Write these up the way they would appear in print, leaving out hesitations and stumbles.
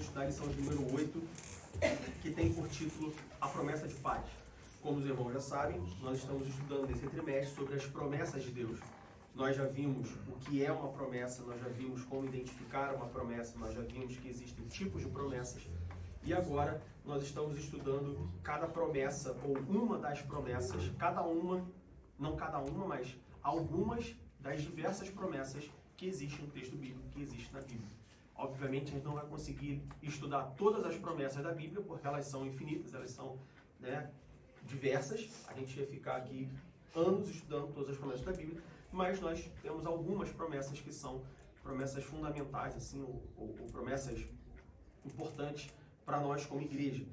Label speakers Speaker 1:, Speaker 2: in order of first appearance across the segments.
Speaker 1: estudar a lição de número 8, que tem por título A Promessa de Paz. Como os irmãos já sabem, nós estamos estudando nesse trimestre sobre as promessas de Deus. Nós já vimos o que é uma promessa, nós já vimos como identificar uma promessa, nós já vimos que existem tipos de promessas. E agora nós estamos estudando cada promessa, ou uma das promessas, cada uma, não cada uma, mas algumas das diversas promessas que existem no texto bíblico, que existe na Bíblia. Obviamente a gente não vai conseguir estudar todas as promessas da Bíblia, porque elas são infinitas, elas são diversas. A gente ia ficar aqui anos estudando todas as promessas da Bíblia, mas nós temos algumas promessas que são promessas fundamentais, assim, ou promessas importantes para nós como igreja.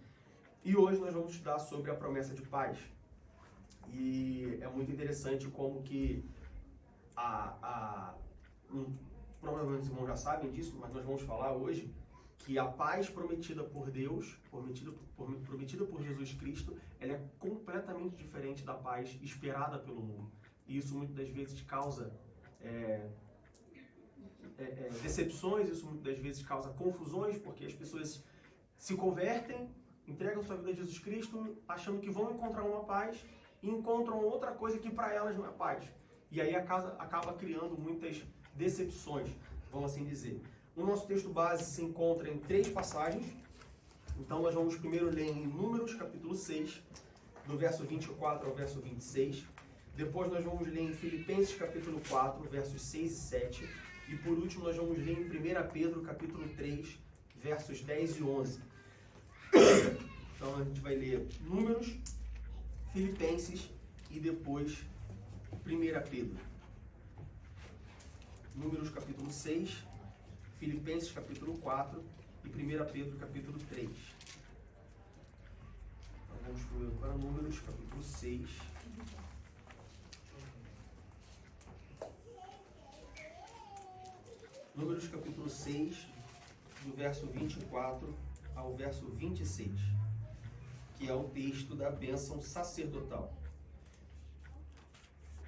Speaker 1: E hoje nós vamos estudar sobre a promessa de paz. E é muito interessante como que provavelmente os irmãos já sabem disso, mas nós vamos falar hoje que a paz prometida por Deus, prometida por Jesus Cristo, ela é completamente diferente da paz esperada pelo mundo. E isso muitas das vezes causa decepções, isso muitas das vezes causa confusões, porque as pessoas se convertem, entregam sua vida a Jesus Cristo, achando que vão encontrar uma paz, e encontram outra coisa que para elas não é paz. E aí acaba criando muitas decepções, vamos assim dizer. O nosso texto base se encontra em 3 passagens. Então nós vamos primeiro ler em Números, capítulo 6, do verso 24 ao verso 26. Depois nós vamos ler em Filipenses, capítulo 4, versos 6 e 7. E por último nós vamos ler em 1 Pedro, capítulo 3, versos 10 e 11. Então a gente vai ler Números, Filipenses e depois 1 Pedro. Números capítulo 6, Filipenses capítulo 4 e 1 Pedro capítulo 3. Então vamos primeiro para Números capítulo 6. Números capítulo 6, do verso 24 ao verso 26, que é o texto da bênção sacerdotal.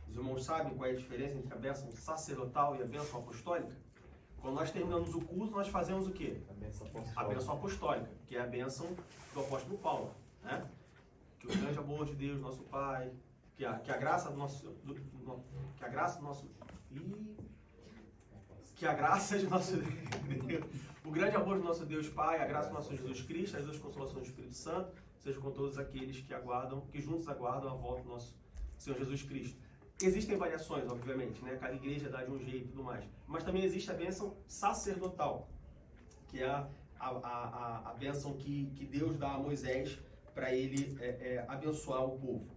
Speaker 1: Os irmãos sabem qual é a diferença entre a bênção sacerdotal e a bênção apostólica? Quando nós terminamos o culto, nós fazemos o quê? A bênção apostólica, que é a bênção do apóstolo Paulo, né? Que o grande amor de Deus, nosso Pai, que a graça do nosso Deus, o grande amor do nosso Deus Pai, a graça do nosso Jesus Cristo, as duas consolações do Espírito Santo, seja com todos aqueles que juntos aguardam a volta do nosso Senhor Jesus Cristo. Existem variações, obviamente, né? Cada igreja dá de um jeito e tudo mais. Mas também existe a bênção sacerdotal, que é a bênção que Deus dá a Moisés para ele abençoar o povo.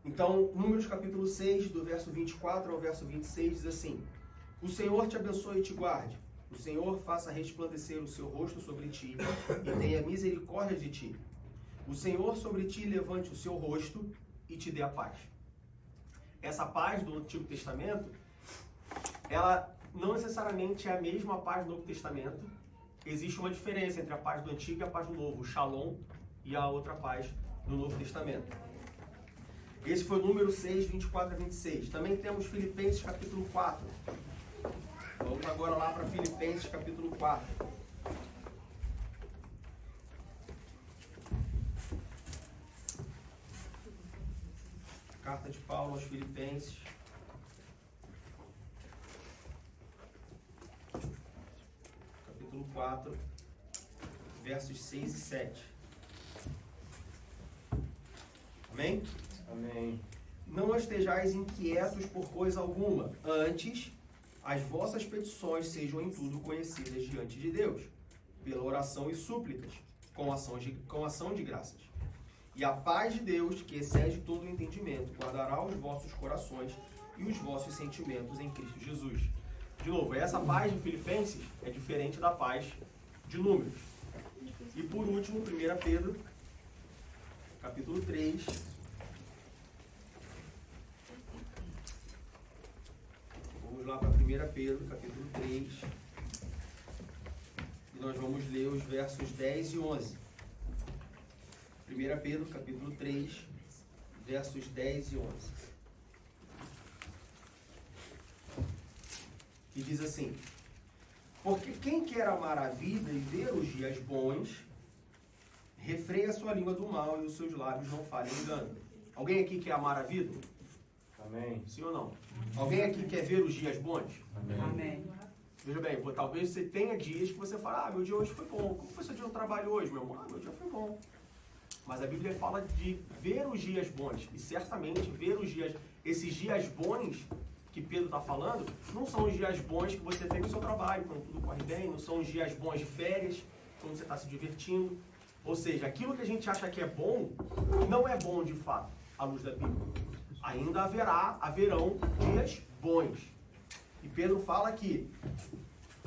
Speaker 1: Então, Números capítulo 6, do verso 24 ao verso 26, diz assim: O Senhor te abençoe e te guarde. O Senhor faça resplandecer o seu rosto sobre ti e tenha misericórdia de ti. O Senhor sobre ti levante o seu rosto e te dê a paz. Essa paz do Antigo Testamento, ela não necessariamente é a mesma paz do Novo Testamento. Existe uma diferença entre a paz do Antigo e a paz do Novo, o Shalom e a outra paz do Novo Testamento. Esse foi o número 6, 24 a 26. Também temos Filipenses capítulo 4. Vamos agora lá para Filipenses capítulo 4. Carta de Paulo aos Filipenses. Capítulo 4, versos 6 e 7. Amém?
Speaker 2: Amém.
Speaker 1: Não estejais inquietos por coisa alguma, antes as vossas petições sejam em tudo conhecidas diante de Deus, pela oração e súplicas, com ação de graças. E a paz de Deus, que excede todo o entendimento, guardará os vossos corações e os vossos sentimentos em Cristo Jesus. De novo, essa paz de Filipenses é diferente da paz de Números. E por último, 1 Pedro, capítulo 3. Vamos lá para 1 Pedro, capítulo 3. E nós vamos ler os versos 10 e 11. 1 Pedro, capítulo 3, versos 10 e 11. E diz assim: Porque quem quer amar a vida e ver os dias bons, refreia a sua língua do mal e os seus lábios não falem engano. Alguém aqui quer amar a vida?
Speaker 2: Amém.
Speaker 1: Sim ou não? Alguém aqui quer ver os dias bons?
Speaker 2: Amém.
Speaker 3: Amém.
Speaker 1: Veja bem, talvez você tenha dias que você fala, meu dia hoje foi bom. Como foi seu dia no trabalho hoje, meu irmão? Meu dia foi bom. Mas a Bíblia fala de ver os dias bons. E certamente ver esses dias bons que Pedro está falando, não são os dias bons que você tem no seu trabalho, quando tudo corre bem, não são os dias bons de férias, quando você está se divertindo. Ou seja, aquilo que a gente acha que é bom, não é bom de fato, à luz da Bíblia. Ainda haverão dias bons. E Pedro fala que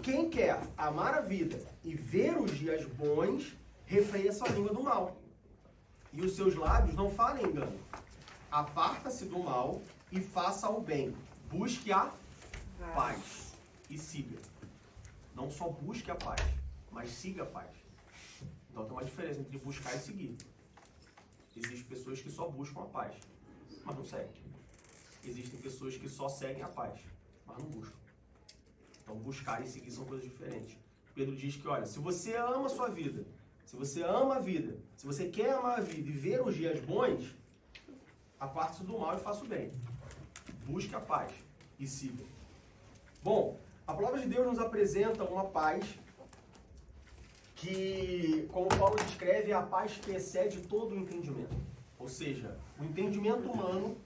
Speaker 1: quem quer amar a vida e ver os dias bons, refreia sua língua do mal. E os seus lábios não falem engano. Aparta-se do mal e faça o bem. Busque a paz e siga. Não só busque a paz, mas siga a paz. Então tem uma diferença entre buscar e seguir. Existem pessoas que só buscam a paz, mas não seguem. Existem pessoas que só seguem a paz, mas não buscam. Então buscar e seguir são coisas diferentes. Pedro diz que, olha, se você ama a sua vida, se você ama a vida, se você quer amar a vida e ver os dias bons, aparte-se do mal e faça o bem. Busque a paz e siga. Bom, a palavra de Deus nos apresenta uma paz que, como Paulo descreve, é a paz que excede todo o entendimento. Ou seja, o entendimento humano,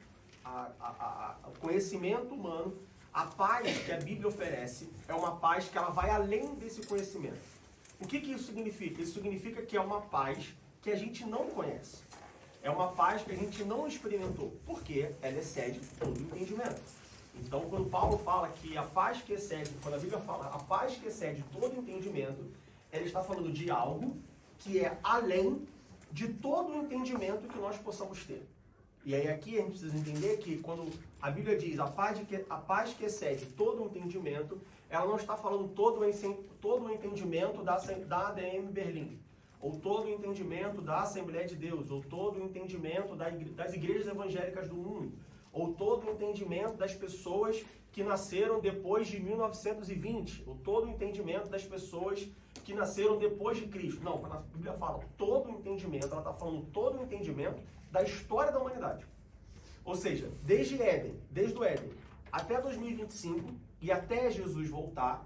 Speaker 1: o conhecimento humano, a paz que a Bíblia oferece é uma paz que ela vai além desse conhecimento. O que isso significa? Isso significa que é uma paz que a gente não conhece. É uma paz que a gente não experimentou, porque ela excede todo o entendimento. Então, quando Paulo fala que a paz que excede, quando a Bíblia fala a paz que excede todo o entendimento, ela está falando de algo que é além de todo o entendimento que nós possamos ter. E aí aqui a gente precisa entender que quando a Bíblia diz a paz que excede todo o entendimento, ela não está falando todo o entendimento da ADM Berlim, ou todo o entendimento da Assembleia de Deus, ou todo o entendimento das igrejas evangélicas do mundo, ou todo o entendimento das pessoas que nasceram depois de 1920, ou todo o entendimento das pessoas que nasceram depois de Cristo. Não, quando a Bíblia fala todo o entendimento, ela está falando todo o entendimento da história da humanidade. Ou seja, desde o Éden, até 2025 e até Jesus voltar,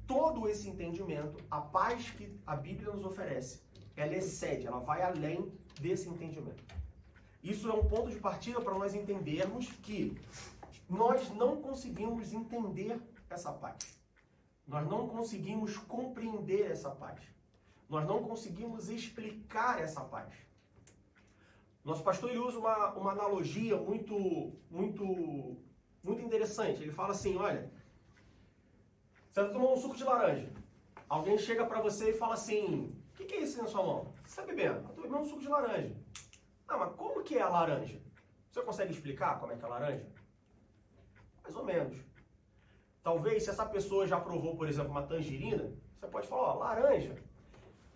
Speaker 1: todo esse entendimento, a paz que a Bíblia nos oferece, ela excede, ela vai além desse entendimento. Isso é um ponto de partida para nós entendermos que nós não conseguimos entender essa paz. Nós não conseguimos compreender essa paz. Nós não conseguimos explicar essa paz. Nosso pastor ele usa uma analogia muito interessante. Ele fala assim, olha, você está tomando um suco de laranja. Alguém chega para você e fala assim, o que é isso na sua mão? Você está bebendo? Eu estou bebendo um suco de laranja. Ah, mas como que é a laranja? Você consegue explicar como é que é a laranja? Mais ou menos. Talvez, se essa pessoa já provou, por exemplo, uma tangerina, você pode falar, ó, laranja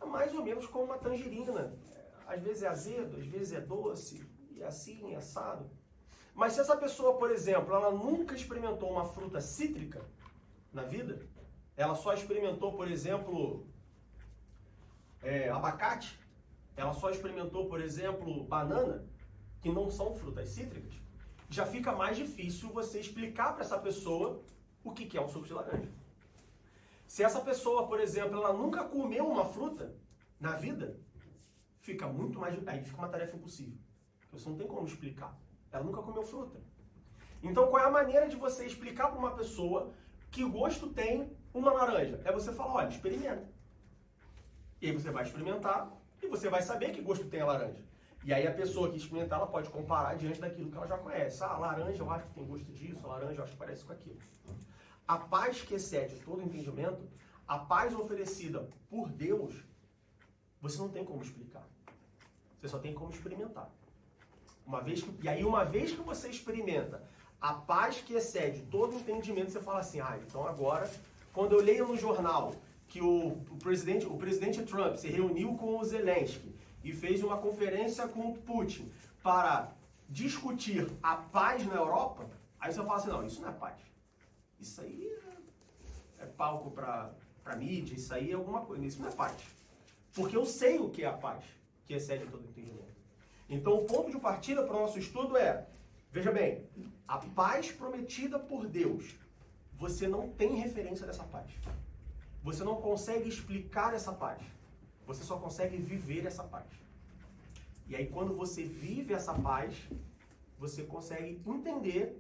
Speaker 1: é mais ou menos como uma tangerina. Às vezes é azedo, às vezes é doce, e assim, e assado. Mas se essa pessoa, por exemplo, ela nunca experimentou uma fruta cítrica na vida, ela só experimentou, por exemplo, abacate, ela só experimentou, por exemplo, banana, que não são frutas cítricas, já fica mais difícil você explicar para essa pessoa o que é um suco de laranja. Se essa pessoa, por exemplo, ela nunca comeu uma fruta na vida, fica muito mais... Aí fica uma tarefa impossível. Você não tem como explicar. Ela nunca comeu fruta. Então, qual é a maneira de você explicar para uma pessoa que gosto tem uma laranja? É você falar, olha, experimenta. E aí você vai experimentar e você vai saber que gosto tem a laranja. E aí a pessoa que experimentar, ela pode comparar diante daquilo que ela já conhece. Ah, a laranja eu acho que tem gosto disso, a laranja eu acho que parece com aquilo. A paz que excede todo entendimento, a paz oferecida por Deus, você não tem como explicar. Você só tem como experimentar. Uma vez que você experimenta a paz que excede todo entendimento, você fala assim, então agora, quando eu leio no jornal que o presidente Trump se reuniu com o Zelensky e fez uma conferência com o Putin para discutir a paz na Europa, aí você fala assim, não, isso não é paz. Isso aí é palco para para mídia, isso aí é alguma coisa. Isso não é paz. Porque eu sei o que é a paz, que excede todo entendimento. Então, o ponto de partida para o nosso estudo é, veja bem, a paz prometida por Deus, você não tem referência dessa paz. Você não consegue explicar essa paz. Você só consegue viver essa paz. E aí, quando você vive essa paz, você consegue entender,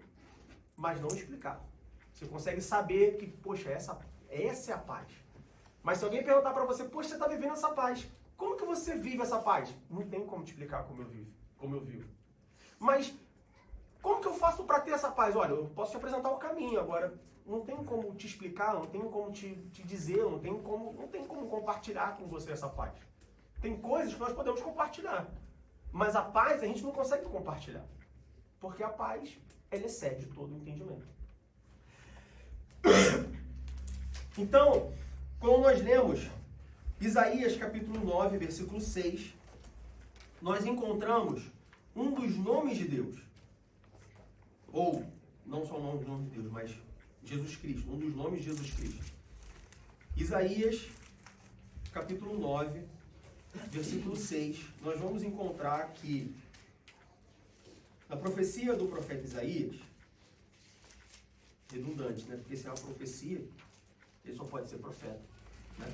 Speaker 1: mas não explicar. Você consegue saber que, poxa, essa é a paz. Mas se alguém perguntar para você, poxa, você está vivendo essa paz. Como que você vive essa paz? Não tem como te explicar como eu vivo. Mas como que eu faço para ter essa paz? Olha, eu posso te apresentar o caminho, agora não tem como te explicar, não tem como te dizer, não tem como compartilhar com você essa paz. Tem coisas que nós podemos compartilhar, mas a paz a gente não consegue compartilhar, porque a paz, ela excede todo o entendimento. Então, quando nós lemos Isaías capítulo 9, versículo 6, nós encontramos um dos nomes de Deus. Ou, não só o nome de Deus, mas Jesus Cristo, um dos nomes de Jesus Cristo. Isaías capítulo 9, versículo 6, nós vamos encontrar que na profecia do profeta Isaías, redundante, né? Porque se é uma profecia, ele só pode ser profeta, né?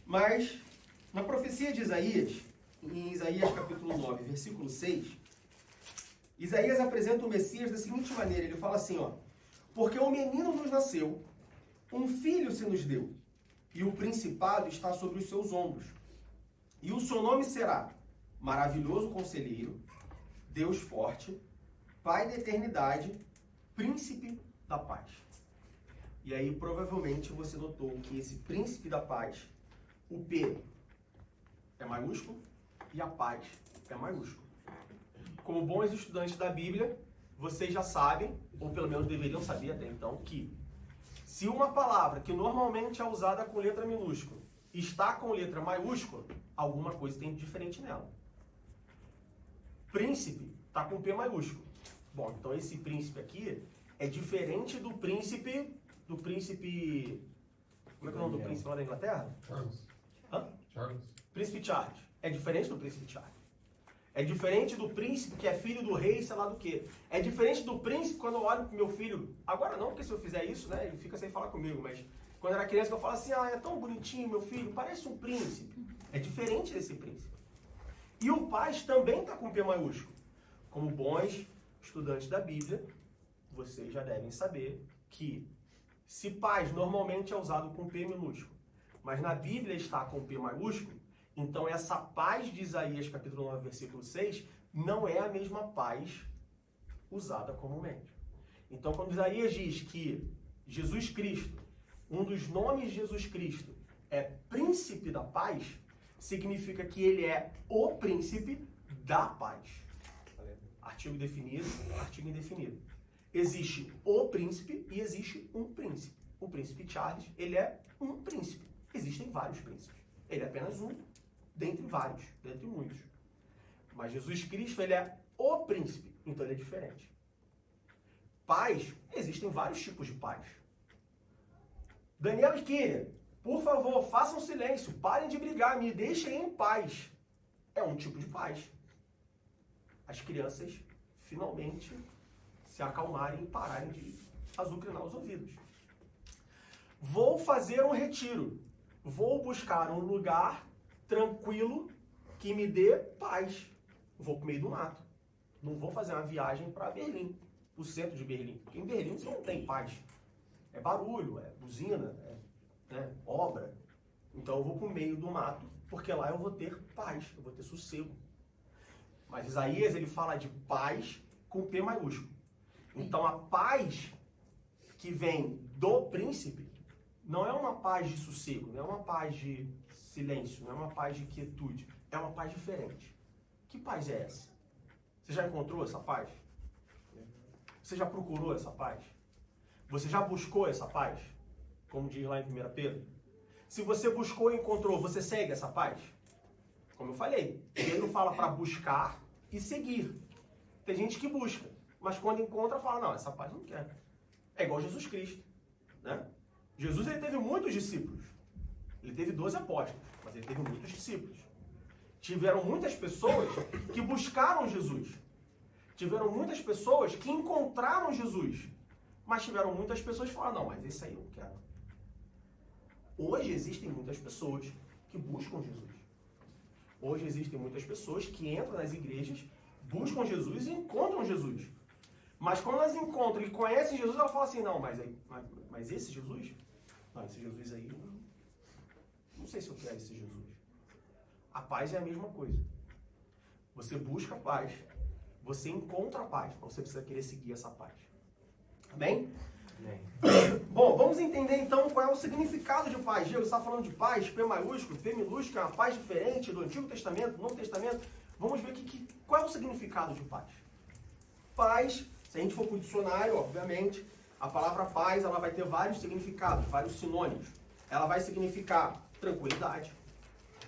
Speaker 1: Mas, na profecia de Isaías, em Isaías capítulo 9, versículo 6, Isaías apresenta o Messias da seguinte maneira, ele fala assim, ó, porque um menino nos nasceu, um filho se nos deu, e o principado está sobre os seus ombros. E o seu nome será Maravilhoso Conselheiro, Deus Forte, Pai da Eternidade, Príncipe da Paz. E aí, provavelmente, você notou que esse Príncipe da Paz, o P é maiúsculo e a paz é maiúsculo. Como bons estudantes da Bíblia, vocês já sabem, ou pelo menos deveriam saber até então, que se uma palavra que normalmente é usada com letra minúscula está com letra maiúscula, alguma coisa tem de diferente nela. Príncipe está com P maiúsculo. Bom, então esse príncipe aqui é diferente do príncipe... Como é que é o nome do príncipe lá da Inglaterra?
Speaker 2: Charles.
Speaker 1: Hã?
Speaker 2: Charles.
Speaker 1: Príncipe Charles. É diferente do príncipe Charles. É diferente do príncipe que é filho do rei, sei lá do quê. É diferente do príncipe quando eu olho pro meu filho. Agora não, porque se eu fizer isso, né, ele fica sem falar comigo. Mas quando eu era criança, eu falo assim, é tão bonitinho meu filho, parece um príncipe. É diferente desse príncipe. E o paz também está com P maiúsculo. Como bons estudantes da Bíblia, vocês já devem saber que se paz normalmente é usado com P minúsculo, mas na Bíblia está com P maiúsculo, então essa paz de Isaías capítulo 9, versículo 6, não é a mesma paz usada comumente. Então quando Isaías diz que Jesus Cristo, um dos nomes de Jesus Cristo é príncipe da paz, significa que ele é o príncipe da paz. Artigo definido, artigo indefinido. Existe o príncipe e existe um príncipe. O príncipe Charles, ele é um príncipe. Existem vários príncipes. Ele é apenas um, dentre vários, dentre muitos. Mas Jesus Cristo, ele é o príncipe, então ele é diferente. Paz, existem vários tipos de paz. Daniel e Kíria, por favor, façam silêncio, parem de brigar, me deixem em paz. É um tipo de paz. As crianças, finalmente, se acalmarem e pararem de azucrinar os ouvidos. Vou fazer um retiro. Vou buscar um lugar tranquilo que me dê paz. Vou pro meio do mato. Não vou fazer uma viagem para Berlim, o centro de Berlim. Porque em Berlim você não tem paz. É barulho, é buzina, é obra. Então eu vou pro meio do mato, porque lá eu vou ter paz, eu vou ter sossego. Mas Isaías, ele fala de paz com P maiúsculo. Então a paz que vem do príncipe não é uma paz de sossego, não é uma paz de silêncio, não é uma paz de quietude. É uma paz diferente. Que paz é essa? Você já encontrou essa paz? Você já procurou essa paz? Você já buscou essa paz? Como diz lá em 1 Pedro. Se você buscou e encontrou, você segue essa paz? Como eu falei, Pedro fala para buscar e seguir. Tem gente que busca, mas quando encontra, fala, não, essa paz eu não quero. É igual Jesus Cristo, né? Jesus ele teve muitos discípulos. Ele teve 12 apóstolos, mas ele teve muitos discípulos. Tiveram muitas pessoas que buscaram Jesus. Tiveram muitas pessoas que encontraram Jesus. Mas tiveram muitas pessoas que falaram, não, mas esse aí eu não quero. Hoje existem muitas pessoas que buscam Jesus. Hoje existem muitas pessoas que entram nas igrejas, buscam Jesus e encontram Jesus. Mas quando elas encontram e conhecem Jesus, elas falam assim, não, mas esse Jesus? Não, esse Jesus aí, não sei se eu quero esse Jesus. A paz é a mesma coisa. Você busca a paz, você encontra a paz, mas você precisa querer seguir essa paz. Amém? Amém. Bom, vamos entender então qual é o significado de paz. Diego está falando de paz, P maiúsculo, P minúsculo, é uma paz diferente do Antigo Testamento, do Novo Testamento. Vamos ver qual é o significado de paz. Paz, se a gente for para o dicionário, obviamente, a palavra paz ela vai ter vários significados, vários sinônimos. Ela vai significar tranquilidade,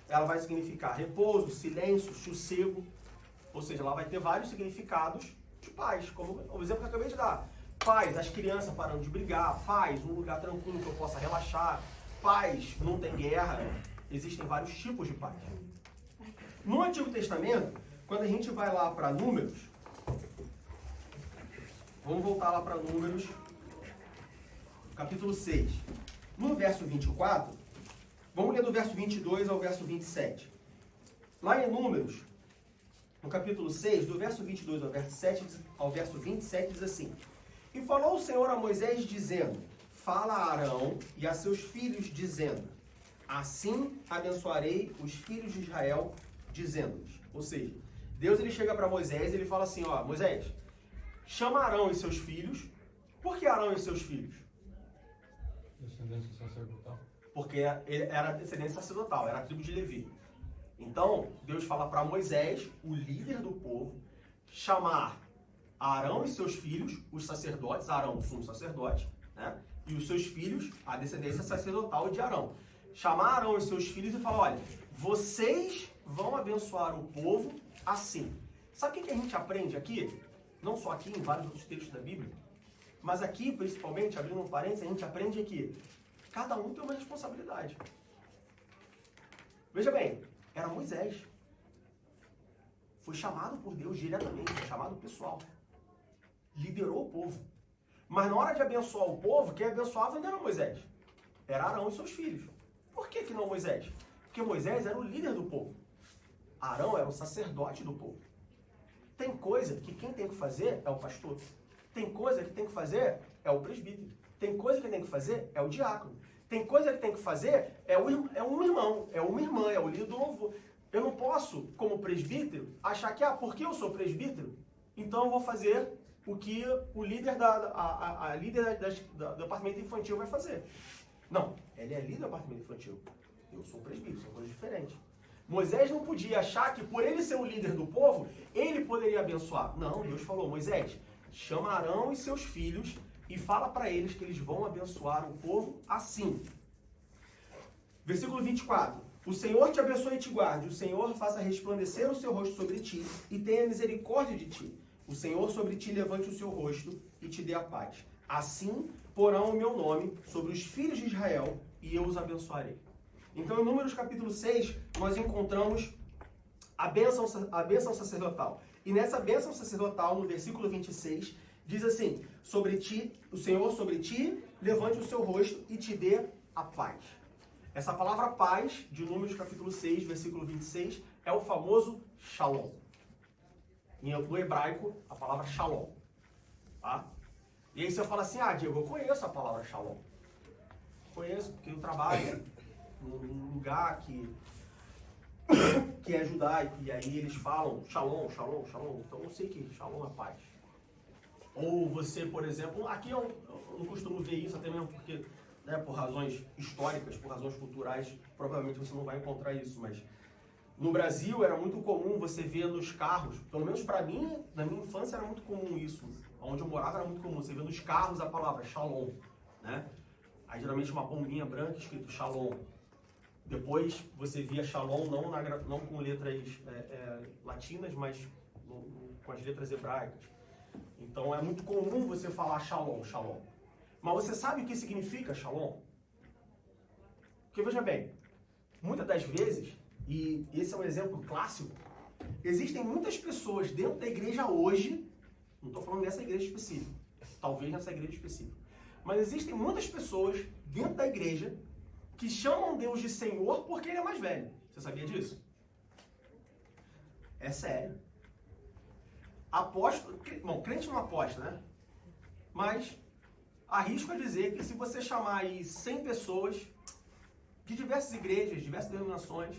Speaker 1: ela vai significar repouso, silêncio, sossego, ou seja, ela vai ter vários significados de paz, como o exemplo que eu acabei de dar. Paz, as crianças parando de brigar, paz, um lugar tranquilo que eu possa relaxar, paz, não tem guerra, existem vários tipos de paz. No Antigo Testamento, quando a gente vai lá para Números, vamos voltar lá para Números, capítulo 6. No verso 24, vamos ler do verso 22 ao verso 27. Lá em Números, no capítulo 6, do verso 22 ao verso 27, diz assim: E falou o Senhor a Moisés, dizendo, fala a Arão e a seus filhos, dizendo, assim abençoarei os filhos de Israel, dizendo-lhes. Ou seja, Deus ele chega para Moisés e ele fala assim, ó, Moisés, chama Arão e seus filhos. Por que Arão e seus filhos?
Speaker 2: Descendência sacerdotal.
Speaker 1: Porque ele era descendência sacerdotal, era a tribo de Levi. Então, Deus fala para Moisés, o líder do povo, chamar Arão e seus filhos, os sacerdotes, Arão, o sumo sacerdote, né? E os seus filhos, a descendência sacerdotal de Arão. Chamar Arão e seus filhos e falar, olha, vocês vão abençoar o povo assim. Sabe o que a gente aprende aqui? Não só aqui, em vários outros textos da Bíblia, mas aqui, principalmente, abrindo um parênteses, a gente aprende que cada um tem uma responsabilidade. Veja bem, era Moisés. Foi chamado por Deus diretamente, foi chamado pessoal. Liderou o povo. Mas na hora de abençoar o povo, quem abençoava não era Moisés. Era Arão e seus filhos. Por que não Moisés? Porque Moisés era o líder do povo. Arão era o sacerdote do povo. Tem coisa que quem tem que fazer é o pastor. Tem coisa que tem que fazer é o presbítero. Tem coisa que tem que fazer é o diácono. Tem coisa que tem que fazer é um irmão, é uma irmã, é o líder do louvor. Eu não posso, como presbítero, achar que, porque eu sou presbítero, então eu vou fazer o que o líder do departamento infantil vai fazer. Não, ele é líder do departamento infantil. Eu sou presbítero, são coisas diferentes. Moisés não podia achar que por ele ser o líder do povo, ele poderia abençoar. Não, Deus falou, Moisés, chama Arão e seus filhos e fala para eles que eles vão abençoar o povo assim. Versículo 24. O Senhor te abençoe e te guarde. O Senhor faça resplandecer o seu rosto sobre ti e tenha misericórdia de ti. O Senhor sobre ti levante o seu rosto e te dê a paz. Assim porão o meu nome sobre os filhos de Israel e eu os abençoarei. Então, em Números capítulo 6, nós encontramos a bênção sacerdotal. E nessa bênção sacerdotal, no versículo 26, diz assim, sobre ti, o Senhor sobre ti levante o seu rosto e te dê a paz. Essa palavra paz, de Números capítulo 6, versículo 26, é o famoso shalom. No hebraico, a palavra shalom. Tá? E aí você fala assim, Diego, eu conheço a palavra shalom. Conheço, porque eu trabalho num lugar que é judaico, e aí eles falam shalom, shalom, shalom. Então eu sei que shalom é paz. Ou você, por exemplo, aqui eu não costumo ver isso, até mesmo porque, né, por razões históricas, por razões culturais, provavelmente você não vai encontrar isso, mas no Brasil era muito comum você ver nos carros, pelo menos para mim, na minha infância era muito comum isso, onde eu morava era muito comum, você vê nos carros a palavra shalom, né? Aí geralmente uma bombinha branca escrito shalom. Depois você via shalom não com letras latinas, mas com as letras hebraicas. Então é muito comum você falar shalom, shalom. Mas você sabe o que significa shalom? Porque veja bem, muitas das vezes, e esse é um exemplo clássico, existem muitas pessoas dentro da igreja hoje, não estou falando dessa igreja específica, talvez nessa igreja específica, mas existem muitas pessoas dentro da igreja que chamam Deus de Senhor porque ele é mais velho. Você sabia disso? É sério. Apóstolo, bom, crente não aposta, né? Mas arrisco a dizer que se você chamar aí 100 pessoas de diversas igrejas, diversas denominações,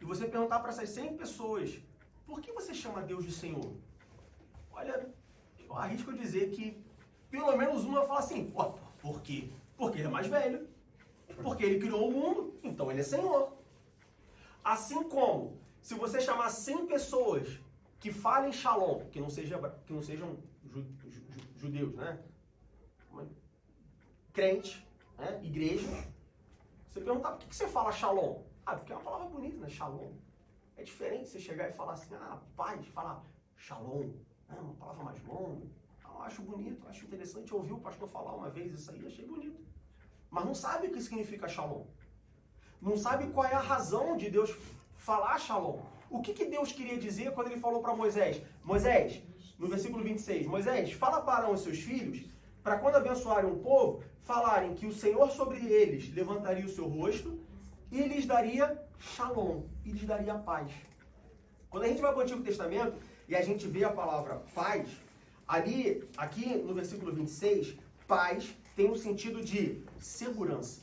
Speaker 1: e você perguntar para essas 100 pessoas, por que você chama Deus de Senhor? Olha, eu arrisco a dizer que pelo menos uma fala assim, por quê? Porque ele é mais velho, porque ele criou o mundo, então ele é Senhor. Assim como, se você chamar 100 pessoas que falem Shalom, que não sejam judeus, né? Crente, né? Igreja, você perguntar por que você fala Shalom? Ah, porque é uma palavra bonita, né? Shalom. É diferente você chegar e falar assim, paz, falar Shalom, né? Uma palavra mais longa. Eu acho bonito, acho interessante. Eu ouvi o pastor falar uma vez isso aí, achei bonito. Mas não sabe o que significa Shalom. Não sabe qual é a razão de Deus falar Shalom. O que Deus queria dizer quando ele falou para Moisés? Moisés, no versículo 26, Moisés, fala para os seus filhos, para quando abençoarem o povo, falarem que o Senhor sobre eles levantaria o seu rosto e lhes daria Shalom, e lhes daria paz. Quando a gente vai para o Antigo Testamento e a gente vê a palavra paz, aqui no versículo 26, paz tem um sentido de segurança.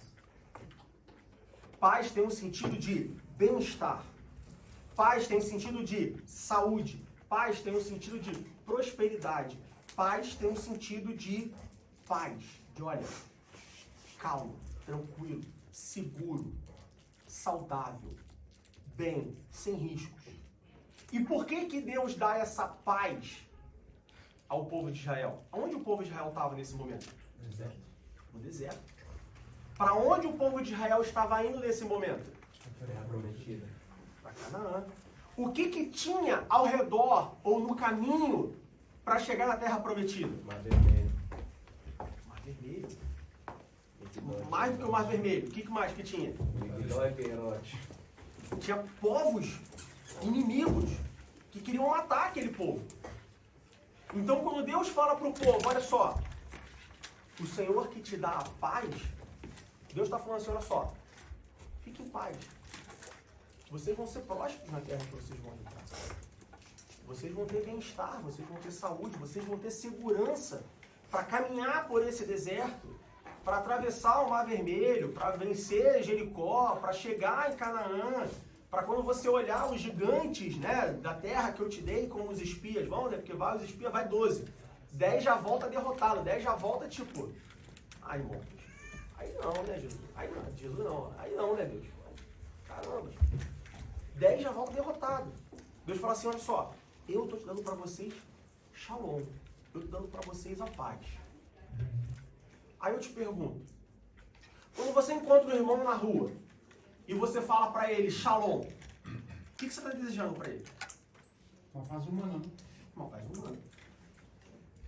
Speaker 1: Paz tem um sentido de bem-estar. Paz tem um sentido de saúde. Paz tem um sentido de prosperidade. Paz tem um sentido de paz. De, olha, calmo, tranquilo, seguro, saudável, bem, sem riscos. E por que Deus dá essa paz ao povo de Israel? Onde o povo de Israel estava nesse momento?
Speaker 2: No deserto.
Speaker 1: No deserto. Para onde o povo de Israel estava indo nesse momento?
Speaker 2: Terra prometida.
Speaker 1: Para Canaã. O que tinha ao redor ou no caminho para chegar na Terra Prometida?
Speaker 2: Mar Vermelho.
Speaker 1: Mar Vermelho. Mais do que o Mar Vermelho. O que mais que tinha?
Speaker 2: Migdol e Peirote.
Speaker 1: Tinha povos inimigos que queriam matar aquele povo. Então, quando Deus fala para o povo, olha só, o Senhor que te dá a paz, Deus está falando assim, olha só, fique em paz. Vocês vão ser prósperos na terra que vocês vão entrar. Vocês vão ter bem-estar, vocês vão ter saúde, vocês vão ter segurança para caminhar por esse deserto, para atravessar o Mar Vermelho, para vencer Jericó, para chegar em Canaã, para quando você olhar os gigantes, né, da terra que eu te dei como os espias, vão, né, porque vai os espias, vai 12. 10 já volta derrotado, 10 já volta tipo, ai, irmão, aí não, né, Jesus? Aí não, Jesus não, aí não, né, Deus? Caramba, 10 já volta derrotado. Deus fala assim, olha só, eu estou te dando para vocês Shalom, eu estou dando para vocês a paz. Aí eu te pergunto, quando você encontra um irmão na rua e você fala para ele Shalom, o que você está desejando para ele?
Speaker 2: Uma paz humana.
Speaker 1: Uma paz humana.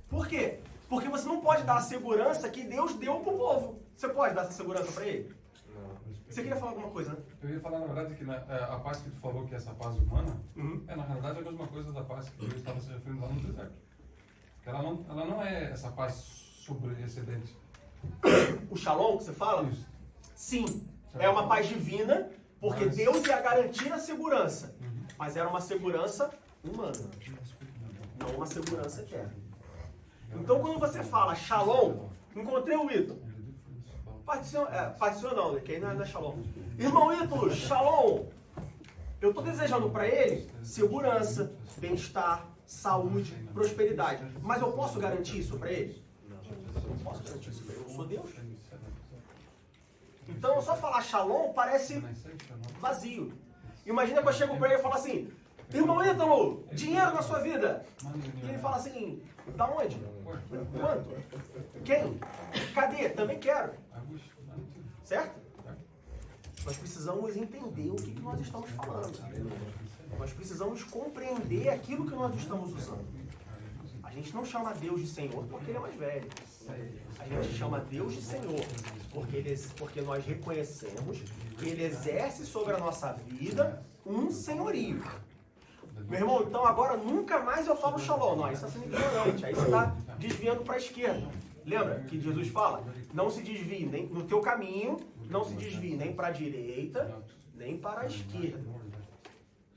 Speaker 1: Por quê? Porque você não pode dar a segurança que Deus deu para o povo. Você pode dar essa segurança para ele?
Speaker 2: Não.
Speaker 1: Você queria falar alguma coisa, né?
Speaker 2: Eu ia falar, na verdade, que a paz que tu falou, que é essa paz humana, na realidade, a mesma coisa da paz que Deus estava se referindo lá no deserto. Ela não é essa paz sobreexcedente.
Speaker 1: O Shalom que você fala?
Speaker 2: Isso.
Speaker 1: Sim, é uma paz divina, porque Deus ia garantir a segurança.
Speaker 2: Uhum.
Speaker 1: Mas era uma segurança humana, não uma segurança eterna. Então, quando você fala Shalom, encontrei o Ítalo. Particiona não, que aí não é Shalom. Irmão Ítalo, Shalom. Eu estou desejando para ele segurança, bem-estar, saúde, prosperidade. Mas eu posso garantir isso para ele? Não posso garantir isso para ele. Eu sou Deus. Então, só falar Shalom parece vazio. Imagina que eu chego para ele e falo assim, irmão Ítalo, dinheiro na sua vida. E ele fala assim, da onde? Quanto? Quem? Cadê? Também quero. Certo? Nós precisamos entender o que nós estamos falando. Nós precisamos compreender aquilo que nós estamos usando. A gente não chama Deus de Senhor porque ele é mais velho. A gente chama Deus de Senhor, porque nós reconhecemos que Ele exerce sobre a nossa vida um senhorio. Meu irmão, então agora nunca mais eu falo shalom. Não, isso está sendo ignorante. Aí você está desviando para a esquerda. Lembra que Jesus fala? Não se desvie nem no teu caminho, não se desvie nem para a direita, nem para a esquerda.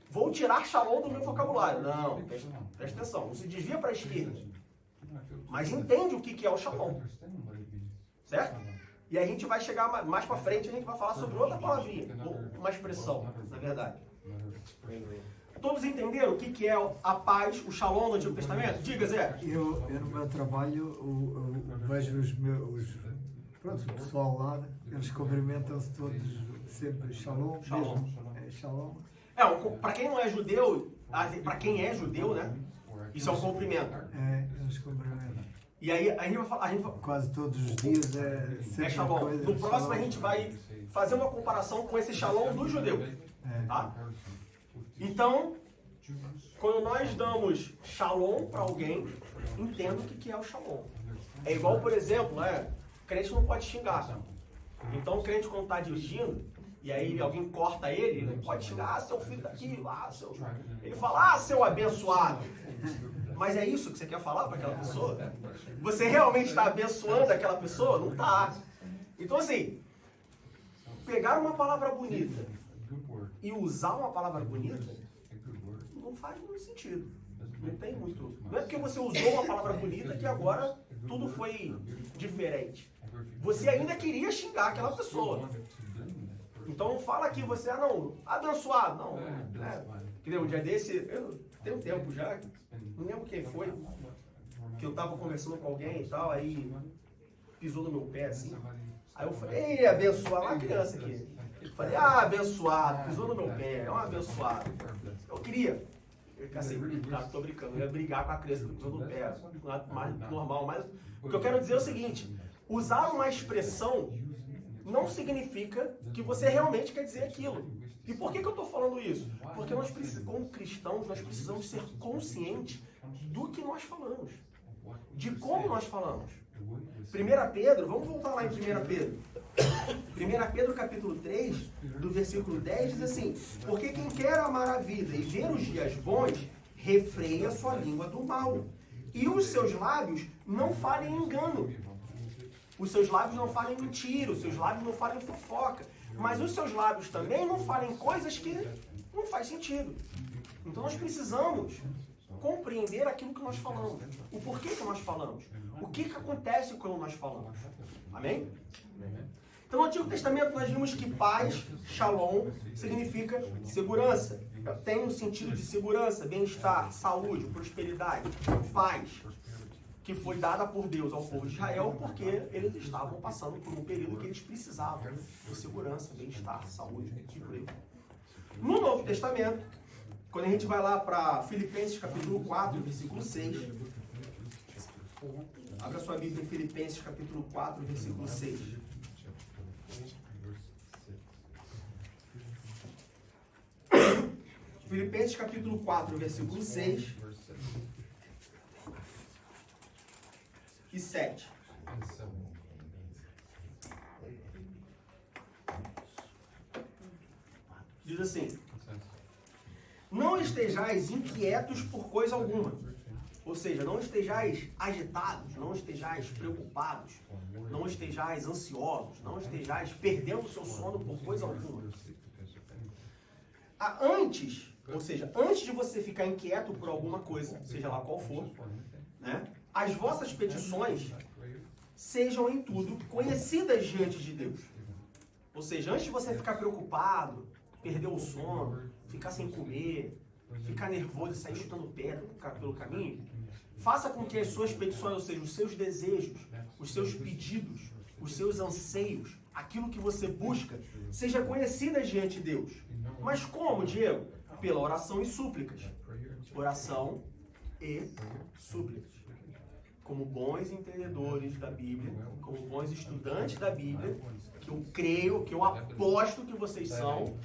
Speaker 1: Vou tirar shalom do meu vocabulário. Não, presta atenção. Não se desvia para a esquerda. Mas entende o que é o shalom. Certo? E a gente vai chegar mais para frente, a gente vai falar sobre outra palavrinha, uma expressão, na verdade. Todos entenderam o que é a paz, o shalom no Antigo Testamento? Diga, Zé.
Speaker 3: Eu no meu trabalho vejo o pessoal lá, eles cumprimentam-se todos sempre shalom.
Speaker 1: Shalom.
Speaker 3: Mesmo, shalom.
Speaker 1: Para quem não é judeu, para quem é judeu, né? Isso é um cumprimento.
Speaker 3: Eles cumprimentam.
Speaker 1: E aí a gente vai
Speaker 3: quase todos os dias sempre
Speaker 1: shalom.
Speaker 3: coisa,
Speaker 1: No próximo
Speaker 3: shalom.
Speaker 1: a gente vai fazer uma comparação com esse shalom do judeu. Tá? Então, quando nós damos shalom para alguém, entenda o que é o shalom. É igual, por exemplo, crente não pode xingar. Então o crente quando está dirigindo, e aí alguém corta ele não pode xingar, seu filho daqui, seu... Ele fala, seu abençoado. Mas é isso que você quer falar para aquela pessoa? Você realmente está abençoando aquela pessoa? Não está. Então assim, pegar uma palavra bonita e usar uma palavra bonita não faz muito sentido. Não tem muito. Não é porque você usou uma palavra bonita que agora tudo foi diferente. Você ainda queria xingar aquela pessoa. Então não fala que você abençoado. Não. Entendeu? Um dia desse, tem um tempo já, não lembro quem foi, que eu tava conversando com alguém e tal, aí pisou no meu pé assim. Aí eu falei, ei, abençoado, uma criança aqui. Eu falei, abençoado, pisou no meu pé, é um abençoado. Eu queria, assim, tô brincando, eu ia brigar com a criança que pisou no pé, mais normal, mas o que eu quero dizer é o seguinte, usar uma expressão não significa que você realmente quer dizer aquilo. E por que eu estou falando isso? Porque nós precisamos, como cristãos, nós precisamos ser conscientes do que nós falamos, de como nós falamos. 1 Pedro, vamos voltar lá em 1 Pedro. 1 Pedro capítulo 3, do versículo 10, diz assim, porque quem quer amar a vida e ver os dias bons, refreia sua língua do mal. E os seus lábios não falem engano. Os seus lábios não falem mentira, os seus lábios não falem fofoca. Mas os seus lábios também não falem coisas que não faz sentido. Então nós precisamos compreender aquilo que nós falamos. O porquê que nós falamos. O que acontece quando nós falamos. Amém? Então no Antigo Testamento nós vimos que paz, shalom, significa segurança. Tem um sentido de segurança, bem-estar, saúde, prosperidade, paz, que foi dada por Deus ao povo de Israel porque eles estavam passando por um período que eles precisavam de segurança, bem-estar, saúde e por aí. No Novo Testamento, quando a gente vai lá para Filipenses capítulo 4, versículo 6, abra sua Bíblia em Filipenses capítulo 4, versículo 6. Filipenses capítulo 4, versículo 6 e 7. Diz assim, não estejais inquietos por coisa alguma. Ou seja, não estejais agitados, não estejais preocupados, não estejais ansiosos, não estejais perdendo o seu sono por coisa alguma. Antes, ou seja, antes de você ficar inquieto por alguma coisa, seja lá qual for, né, as vossas petições sejam em tudo conhecidas diante de Deus. Ou seja, antes de você ficar preocupado, perder o sono, ficar sem comer, ficar nervoso e sair chutando pedra pelo caminho, faça com que as suas petições, ou seja, os seus desejos, os seus pedidos, os seus anseios, aquilo que você busca, seja conhecidas diante de Deus. Mas como, Diego? Pela oração e súplicas. Oração e súplicas. Como bons entendedores da Bíblia, como bons estudantes da Bíblia, que eu creio, que eu aposto que vocês são,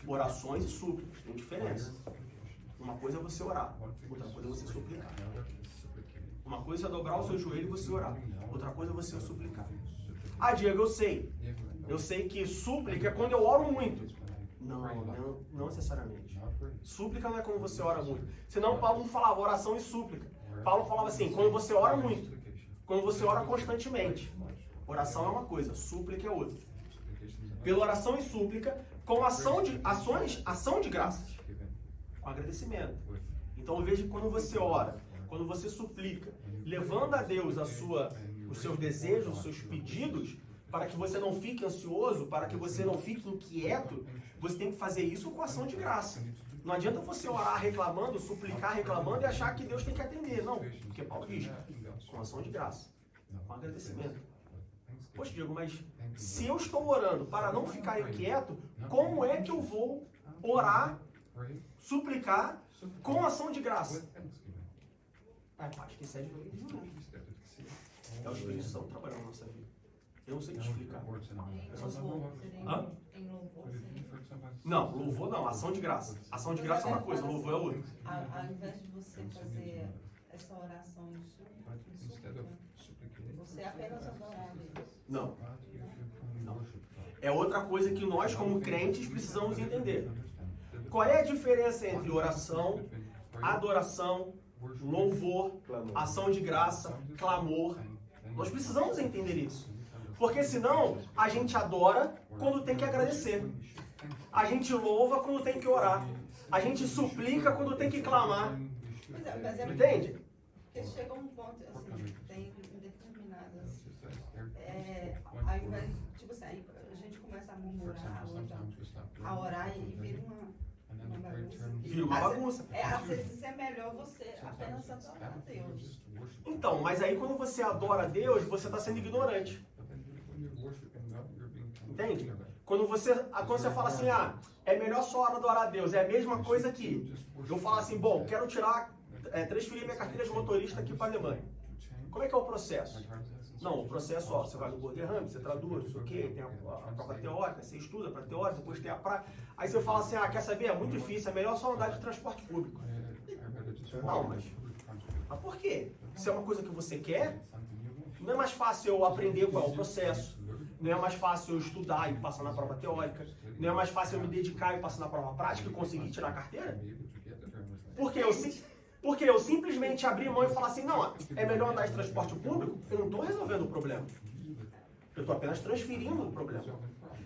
Speaker 1: orações e súplicas. Tem diferença. Uma coisa é você orar, outra coisa é você suplicar. Uma coisa é dobrar o seu joelho e você orar. Outra coisa é você suplicar. Ah, Diego, eu sei. Eu sei que súplica é quando eu oro muito. Não necessariamente. Súplica não é quando você ora muito. Senão Paulo não falava oração e súplica. Paulo falava assim, quando você ora muito. Quando você ora constantemente. Oração é uma coisa, súplica é outra. Pela oração e súplica, com ação de graças. Com agradecimento. Então eu vejo que quando você ora, quando você suplica, levando a Deus os seus desejos, os seus pedidos, para que você não fique ansioso, para que você não fique inquieto, você tem que fazer isso com ação de graça. Não adianta você orar reclamando, suplicar reclamando e achar que Deus tem que atender. Não, porque Paulo diz, com ação de graça, com agradecimento. Poxa, Diego, mas se eu estou orando para não ficar inquieto, como é que eu vou orar, suplicar com ação de graça? É a parte que excede o entendimento. É o Espírito Santo trabalhando na nossa vida. Eu não sei te explicar. Hã? Não, louvor não, ação de graça. Ação de graça é uma coisa, louvor é outra.
Speaker 4: Ao invés de você fazer essa oração em súplica, você apenas adorar a Deus.
Speaker 1: Não. É outra coisa que nós, como crentes, precisamos entender. Qual é a diferença entre oração, adoração, louvor, ação de graça, clamor? Nós precisamos entender isso. Porque senão, a gente adora quando tem que agradecer. A gente louva quando tem que orar. A gente suplica quando tem que clamar.
Speaker 4: Mas é
Speaker 1: entende?
Speaker 4: Porque chega um ponto, assim, tem determinadas... ao invés, tipo assim, aí a gente começa a murmurar, ou então a orar e vira uma bagunça.
Speaker 1: Vira uma bagunça.
Speaker 4: Às vezes é melhor você apenas adorar a Deus.
Speaker 1: Então, mas aí quando você adora a Deus, você está sendo ignorante. Entende? Quando você fala assim, é melhor só adorar a Deus, é a mesma coisa que eu falo assim, bom, quero transferir minha carteira de motorista aqui para a Alemanha. Como é que é o processo? Não, o processo, você vai no Borderham, você traduz, não sei o quê, tem a prova teórica, você estuda para teórica, depois tem a prática. Aí você fala assim, quer saber? É muito difícil, é melhor só andar de transporte público. Não, mas por quê? Se é uma coisa que você quer, não é mais fácil eu aprender qual é o processo, não é mais fácil eu estudar e passar na prova teórica, não é mais fácil eu me dedicar e passar na prova prática e conseguir tirar a carteira? Porque eu simplesmente abrir mão e falar assim, não, é melhor andar de transporte público, eu não estou resolvendo o problema. Eu estou apenas transferindo o problema.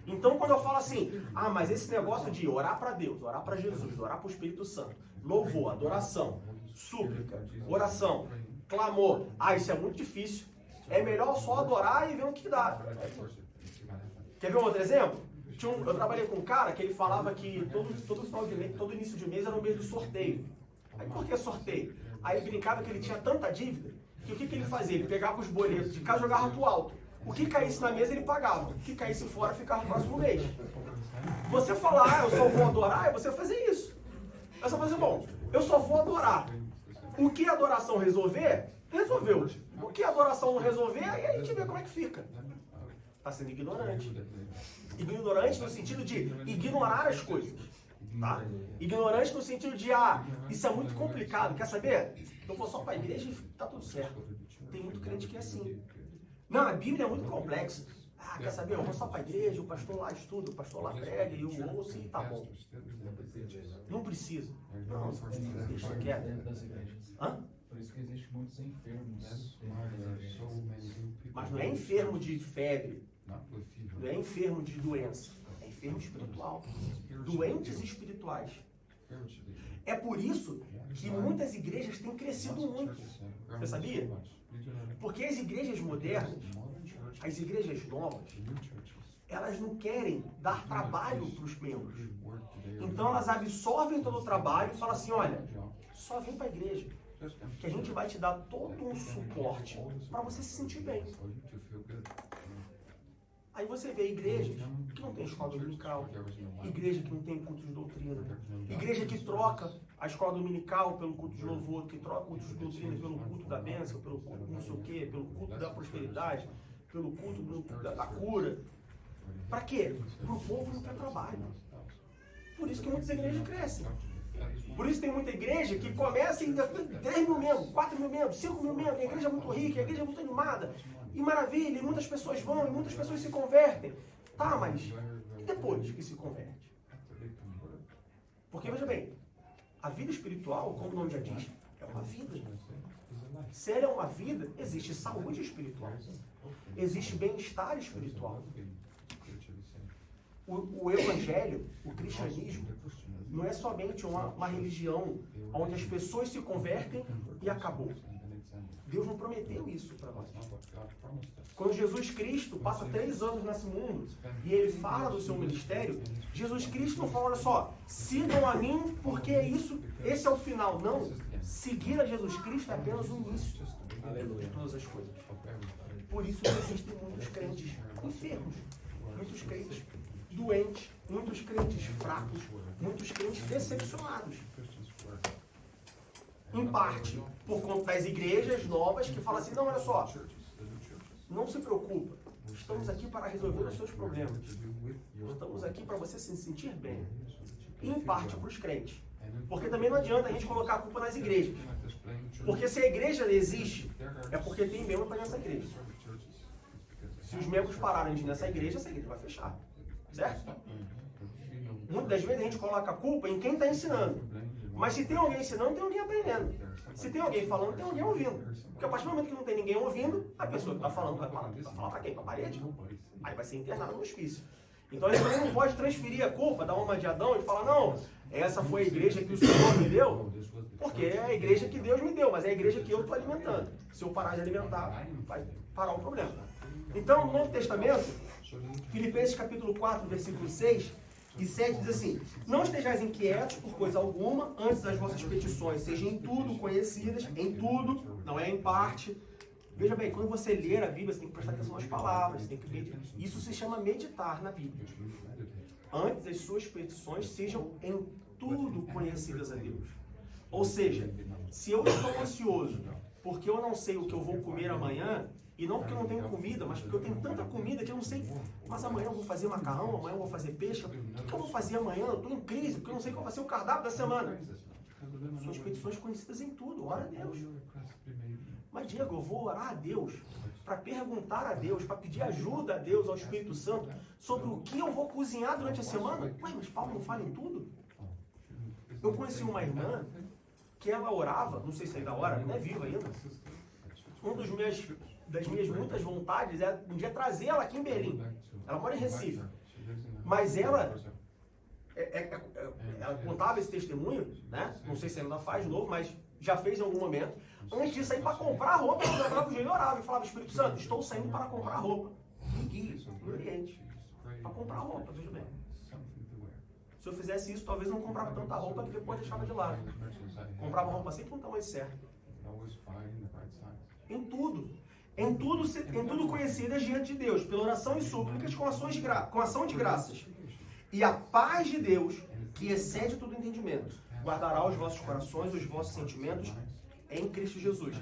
Speaker 1: Então, quando eu falo assim, mas esse negócio de orar para Deus, orar para Jesus, orar para o Espírito Santo, louvor, adoração, súplica, oração, clamor, isso é muito difícil. É melhor só adorar e ver o que dá. Quer ver um outro exemplo? Eu trabalhei com um cara que ele falava que todo final de mês, todo início de mês era um mês de sorteio. Aí por que sorteio? Aí ele brincava que ele tinha tanta dívida que o que ele fazia? Ele pegava os boletos de casa e jogava pro alto. O que caísse na mesa ele pagava. O que caísse fora ficava no próximo mês. Você falar, eu só vou adorar, é você fazer isso. É só fazer, bom, eu só vou adorar. O que a adoração resolver, resolveu. O que a adoração não resolver, aí a gente vê como é que fica. Está sendo ignorante. Ignorante no sentido de ignorar as coisas. Tá? Ignorante no sentido de, isso é muito complicado, quer saber? Eu vou só para a igreja e tá tudo certo. Tem muito crente que é assim. Não, a Bíblia é muito complexa. Quer saber? Eu vou só para a igreja, o pastor lá estuda, o pastor lá prega e eu ouço e tá bom. Não precisa. Não, deixa quieto. Hã?
Speaker 5: Por isso que existem muitos enfermos.
Speaker 1: Mas não é enfermo de febre, não é enfermo de doença, é enfermo espiritual. Doentes espirituais. É por isso que muitas igrejas têm crescido muito. Você sabia? Porque as igrejas modernas, as igrejas novas, elas não querem dar trabalho para os membros. Então elas absorvem todo o trabalho e falam assim, olha, só vem para a igreja, que a gente vai te dar todo um suporte para você se sentir bem. Aí você vê igrejas que não tem escola dominical, igreja que não tem culto de doutrina, igreja que troca a escola dominical pelo culto de louvor, que troca o culto de doutrina pelo culto da bênção, pelo culto não sei o quê, pelo culto da prosperidade, pelo culto da cura. Para quê? Para o povo não ter trabalho. Por isso que muitas igrejas crescem. Por isso tem muita igreja que começa em 3 mil membros, 4 mil membros, 5 mil membros, a igreja é muito rica, a igreja é muito animada, e maravilha, e muitas pessoas vão, e muitas pessoas se convertem. Tá, mas e depois que se converte? Porque, veja bem, a vida espiritual, como o nome já diz, é uma vida. Se ela é uma vida, existe saúde espiritual, existe bem-estar espiritual. O evangelho, o cristianismo, não é somente uma religião onde as pessoas se convertem e acabou. Deus não prometeu isso para nós. Quando Jesus Cristo passa 3 anos nesse mundo e ele fala do seu ministério, Jesus Cristo não fala, olha só, sigam a mim porque é isso, esse é o final. Não, seguir a Jesus Cristo é apenas o início de todas as coisas. Por isso existem muitos crentes enfermos, muitos crentes doentes, muitos crentes fracos, muitos crentes decepcionados. Em parte, por conta das igrejas novas que falam assim, não, olha só, não se preocupa, estamos aqui para resolver os seus problemas. Estamos aqui para você se sentir bem. E em parte para os crentes. Porque também não adianta a gente colocar a culpa nas igrejas. Porque se a igreja existe, é porque tem membro para nessa igreja. Se os membros pararem de ir nessa igreja, essa igreja vai fechar. Certo? Muitas das vezes a gente coloca a culpa em quem está ensinando. Mas se tem alguém ensinando, tem alguém aprendendo. Se tem alguém falando, tem alguém ouvindo. Porque a partir do momento que não tem ninguém ouvindo, a pessoa que está falando vai falar para quem? Para a parede? Aí vai ser internada no hospício. Então a gente não pode transferir a culpa, dar uma de Adão e falar, não, essa foi a igreja que o Senhor me deu, porque é a igreja que Deus me deu, mas é a igreja que eu estou alimentando. Se eu parar de alimentar, vai parar o problema. Então, no Novo Testamento, Filipenses capítulo 4, versículo 6 e 7 diz assim, não estejais inquietos por coisa alguma, antes as vossas petições sejam em tudo conhecidas, em tudo, não é em parte. Veja bem, quando você ler a Bíblia, você tem que prestar atenção nas palavras, tem que meditar. Isso se chama meditar na Bíblia. Antes as suas petições sejam em tudo conhecidas a Deus. Ou seja, se eu estou ansioso porque eu não sei o que eu vou comer amanhã, e não porque eu não tenho comida, mas porque eu tenho tanta comida que eu não sei, mas amanhã eu vou fazer macarrão, amanhã eu vou fazer peixe, o que eu vou fazer amanhã? Eu estou em crise, porque eu não sei qual vai ser o cardápio da semana. Suas petições conhecidas em tudo, ora a Deus. Mas Diego, eu vou orar a Deus, para perguntar a Deus, para pedir ajuda a Deus, ao Espírito Santo, sobre o que eu vou cozinhar durante a semana? Ué, mas Paulo não fala em tudo? Eu conheci uma irmã que ela orava, não sei se ainda ora, não é viva ainda. Das minhas muitas vontades é um dia trazer ela aqui em Berlim. Ela mora em Recife. Mas ela contava esse testemunho, né? Não sei se ainda faz de novo, mas já fez em algum momento. Antes de sair para comprar roupa, ela dobrava o joelho e orava e falava, Espírito Santo, estou saindo para comprar roupa. No Oriente. Para comprar roupa, veja bem. Se eu fizesse isso, talvez eu não comprava tanta roupa que depois deixava de lado. Comprava roupa sempre no tamanho certo. Em tudo conhecidas diante de Deus, pela oração e súplicas com ação de graças. E a paz de Deus, que excede todo entendimento, guardará os vossos corações, os vossos sentimentos em Cristo Jesus.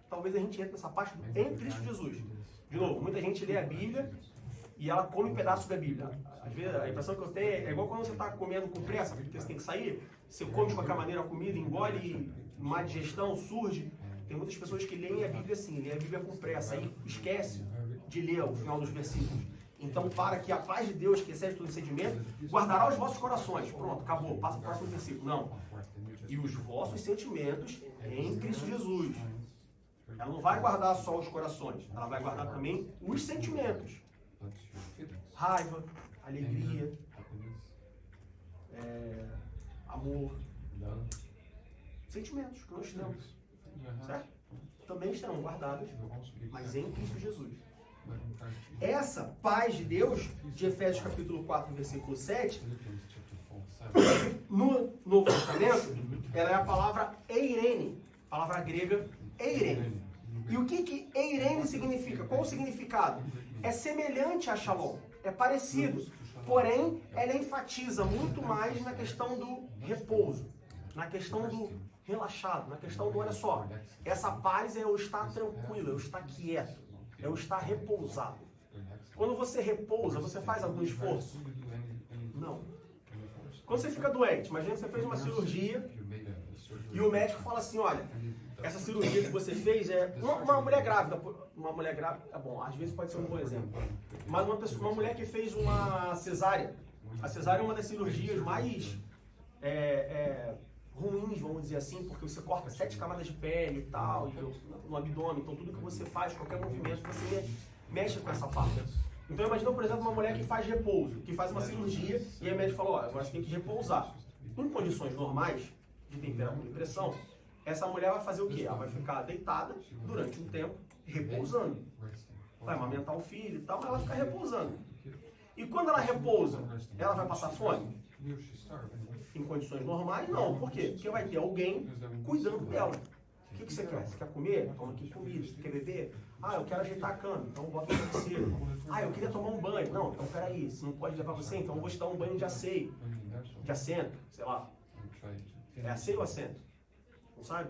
Speaker 1: Talvez a gente entre nessa parte do em Cristo Jesus. De novo, muita gente lê a Bíblia e ela come um pedaço da Bíblia. Às vezes a impressão que eu tenho é igual quando você está comendo com pressa, porque você tem que sair, você come de qualquer maneira a comida, engole e má digestão surge. Tem muitas pessoas que leem a Bíblia assim, leem a Bíblia com pressa, aí esquece de ler o final dos versículos. Então, para que a paz de Deus, que excede todo entendimento, guardará os vossos corações. Pronto, acabou, passa para o próximo versículo. Não. E os vossos sentimentos em Cristo Jesus. Ela não vai guardar só os corações, ela vai guardar também os sentimentos. Raiva, alegria, amor. Sentimentos que nós temos. Certo? Também estarão guardados, mas em Cristo Jesus. Essa paz de Deus, de Efésios capítulo 4, versículo 7, no Novo Testamento, ela é a palavra eirene, palavra grega eirene. E o que eirene significa? Qual o significado? É semelhante a shalom, é parecido, porém ela enfatiza muito mais na questão do repouso, na questão do relaxado, na questão do, olha só, essa paz é eu estar tranquilo, eu estar quieto, é eu estar repousado. Quando você repousa, você faz algum esforço? Não. Quando você fica doente, imagina que você fez uma cirurgia e o médico fala assim, olha, essa cirurgia que você fez é uma mulher grávida. Uma mulher grávida, é bom, às vezes pode ser um bom exemplo. Mas uma mulher que fez uma cesárea. A cesárea é uma das cirurgias mais ruins, vamos dizer assim, porque você corta 7 camadas de pele e tal, no abdômen. Então tudo que você faz, qualquer movimento, você mexe com essa parte. Então imagina, por exemplo, uma mulher que faz repouso, que faz uma cirurgia e aí o médico falou, agora você tem que repousar. Em condições normais, de temperatura e pressão, essa mulher vai fazer o quê? Ela vai ficar deitada durante um tempo, repousando. Vai amamentar o filho e tal, mas ela vai ficar repousando. E quando ela repousa, ela vai passar fome? Em condições normais, não. Por quê? Porque vai ter alguém cuidando dela. O que você quer? Você quer comer? Toma aqui comida. Você quer beber? Ah, eu quero ajeitar a cama. Então bota no travesseiro. Ah, eu queria tomar um banho. Não, então peraí. Se não pode levar você, então eu vou te dar um banho de asseio. De assento, sei lá. É asseio ou assento? Não sabe?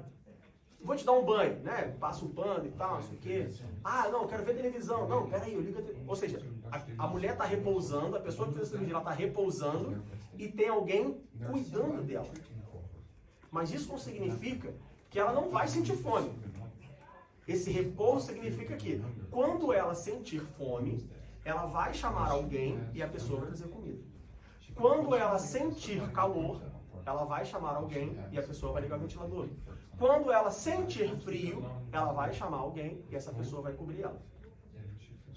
Speaker 1: Vou te dar um banho, né? Passa um pano e tal, não sei o quê. Ah, não, quero ver televisão. Não, peraí, eu ligo a televisão. Ou seja, a mulher está repousando, a pessoa que fez a cirurgia está repousando e tem alguém cuidando dela. Mas isso não significa que ela não vai sentir fome. Esse repouso significa que quando ela sentir fome, ela vai chamar alguém e a pessoa vai trazer comida. Quando ela sentir calor, ela vai chamar alguém e a pessoa vai ligar o ventilador. Quando ela sentir frio, ela vai chamar alguém e essa pessoa vai cobrir ela.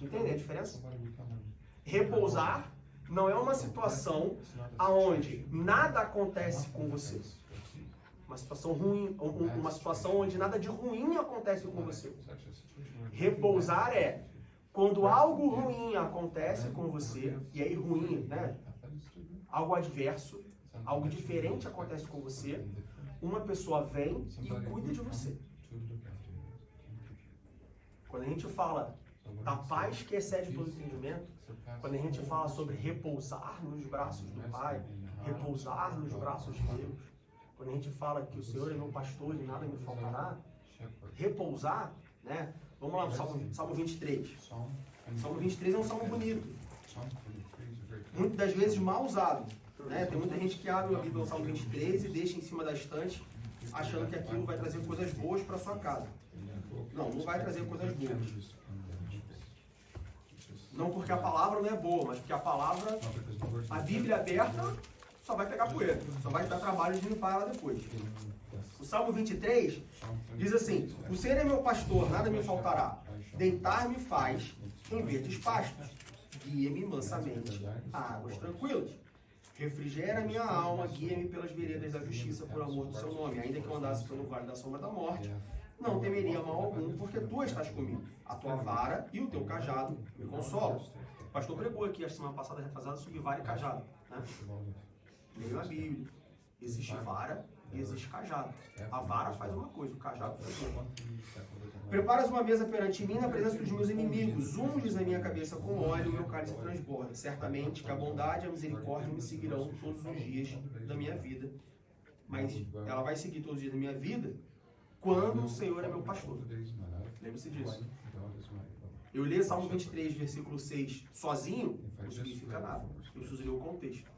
Speaker 1: Entende a diferença? Repousar não é uma situação onde nada acontece com você. Uma situação ruim, uma situação onde nada de ruim acontece com você. Repousar é quando algo ruim acontece com você, e aí ruim, né? Algo adverso, algo diferente acontece com você, uma pessoa vem e cuida de você. Quando a gente fala da paz que excede todo entendimento, quando a gente fala sobre repousar nos braços do Pai, repousar nos braços de Deus, quando a gente fala que o Senhor é meu pastor e nada me faltará, repousar, né? Vamos lá no Salmo 23. Salmo 23 é um salmo bonito. Muitas das vezes mal usado. Né? Tem muita gente que abre a Bíblia no Salmo 23 e deixa em cima da estante, achando que aquilo vai trazer coisas boas para sua casa. Não, não vai trazer coisas boas. Não porque a palavra não é boa, mas porque a palavra, a Bíblia aberta, só vai pegar poeira. Só vai dar trabalho de limpar ela depois. O Salmo 23 diz assim: o Senhor é meu pastor, nada me faltará. Deitar-me faz em verdes pastos. Guia-me mansamente a águas tranquilas. Refrigera minha alma, guia-me pelas veredas da justiça por amor do seu nome. Ainda que eu andasse pelo vale da sombra da morte, não temeria mal algum, porque tu estás comigo. A tua vara e o teu cajado me consolam. O pastor pregou aqui, a semana passada, retrasada, sobre vara e cajado. Né? Leio a Bíblia. Existe vara e existe cajado. A vara faz uma coisa, o cajado faz outra. Preparas uma mesa perante mim na presença dos meus inimigos. Unges a minha cabeça com óleo, meu cálice transborda. Certamente que a bondade e a misericórdia me seguirão todos os dias da minha vida. Mas ela vai seguir todos os dias da minha vida quando o Senhor é meu pastor. Lembre-se disso. Eu li Salmo 23, versículo 6, sozinho, não significa nada. Eu preciso ler o contexto.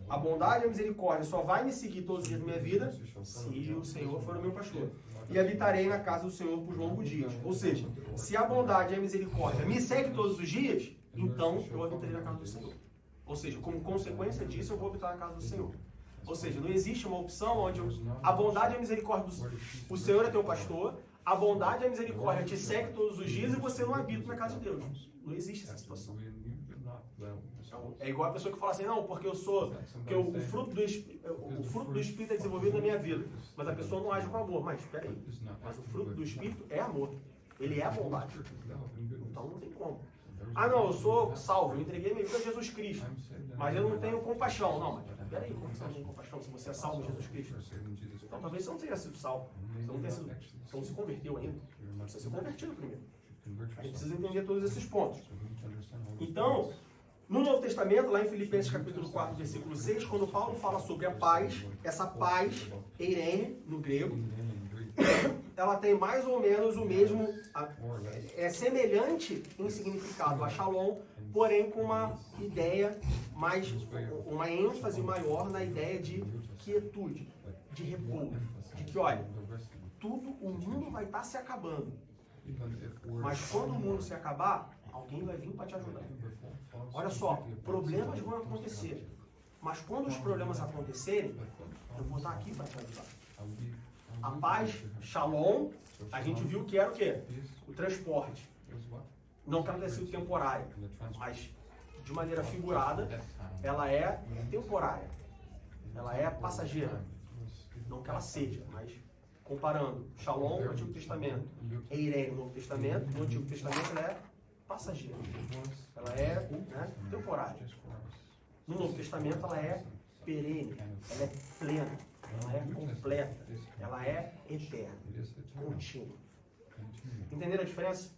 Speaker 1: A bondade e a misericórdia só vai me seguir todos os dias da minha vida se o Senhor for o meu pastor. E habitarei na casa do Senhor por longos dias. Ou seja, se a bondade e a misericórdia me seguem todos os dias, então eu habitarei na casa do Senhor. Ou seja, como consequência disso, eu vou habitar na casa do Senhor. Ou seja, não existe uma opção onde a bondade e a misericórdia o Senhor é teu pastor, a bondade e a misericórdia te seguem todos os dias e você não habita na casa de Deus. Não existe essa situação. Então, é igual a pessoa que fala assim, não, porque o fruto do Espírito é desenvolvido na minha vida, mas a pessoa não age com amor. Mas, espera aí, mas o fruto do Espírito é amor, ele é a bondade. Então não tem como. Ah não, eu sou salvo, eu entreguei minha vida a Jesus Cristo, mas eu não tenho compaixão. Não, mas espera aí, como você não tem compaixão se você é salvo em Jesus Cristo? Então talvez você não tenha sido salvo, você não se converteu ainda, você precisa ser convertido primeiro. A gente precisa entender todos esses pontos. Então, no Novo Testamento, lá em Filipenses capítulo 4, versículo 6, quando Paulo fala sobre a paz, essa paz, eirene, no grego, ela tem mais ou menos o mesmo, é semelhante em significado a shalom, porém com uma ideia mais, uma ênfase maior na ideia de quietude, de repouso, de que, olha, o mundo vai estar se acabando, mas quando o mundo se acabar, alguém vai vir para te ajudar. Olha só, problemas vão acontecer, mas quando os problemas acontecerem, eu vou estar aqui para te ajudar. A paz, shalom, a gente viu que era o quê? O transporte. Não que ela tenha sido temporária, mas de maneira figurada, ela é temporária. Ela é passageira. Não que ela seja, mas comparando shalom no Antigo Testamento, eirene no Novo Testamento, no Antigo Testamento ela é passageira. Ela é, né, temporária. No Novo Testamento ela é perene, ela é plena, ela é completa, ela é eterna, contínua. Entenderam a diferença?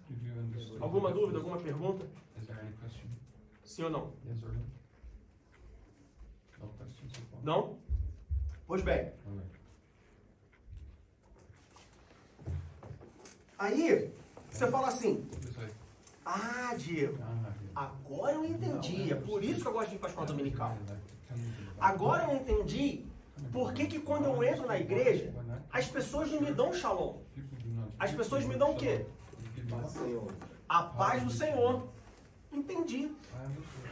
Speaker 1: Alguma dúvida, alguma pergunta? Sim ou não? Não? Pois bem. Aí, você fala assim, ah, Diego, agora eu entendi, é por isso que eu gosto de ir para a escola dominical. Agora eu entendi por que quando eu entro na igreja, as pessoas não me dão shalom. As pessoas me dão o quê? A paz do Senhor. Entendi.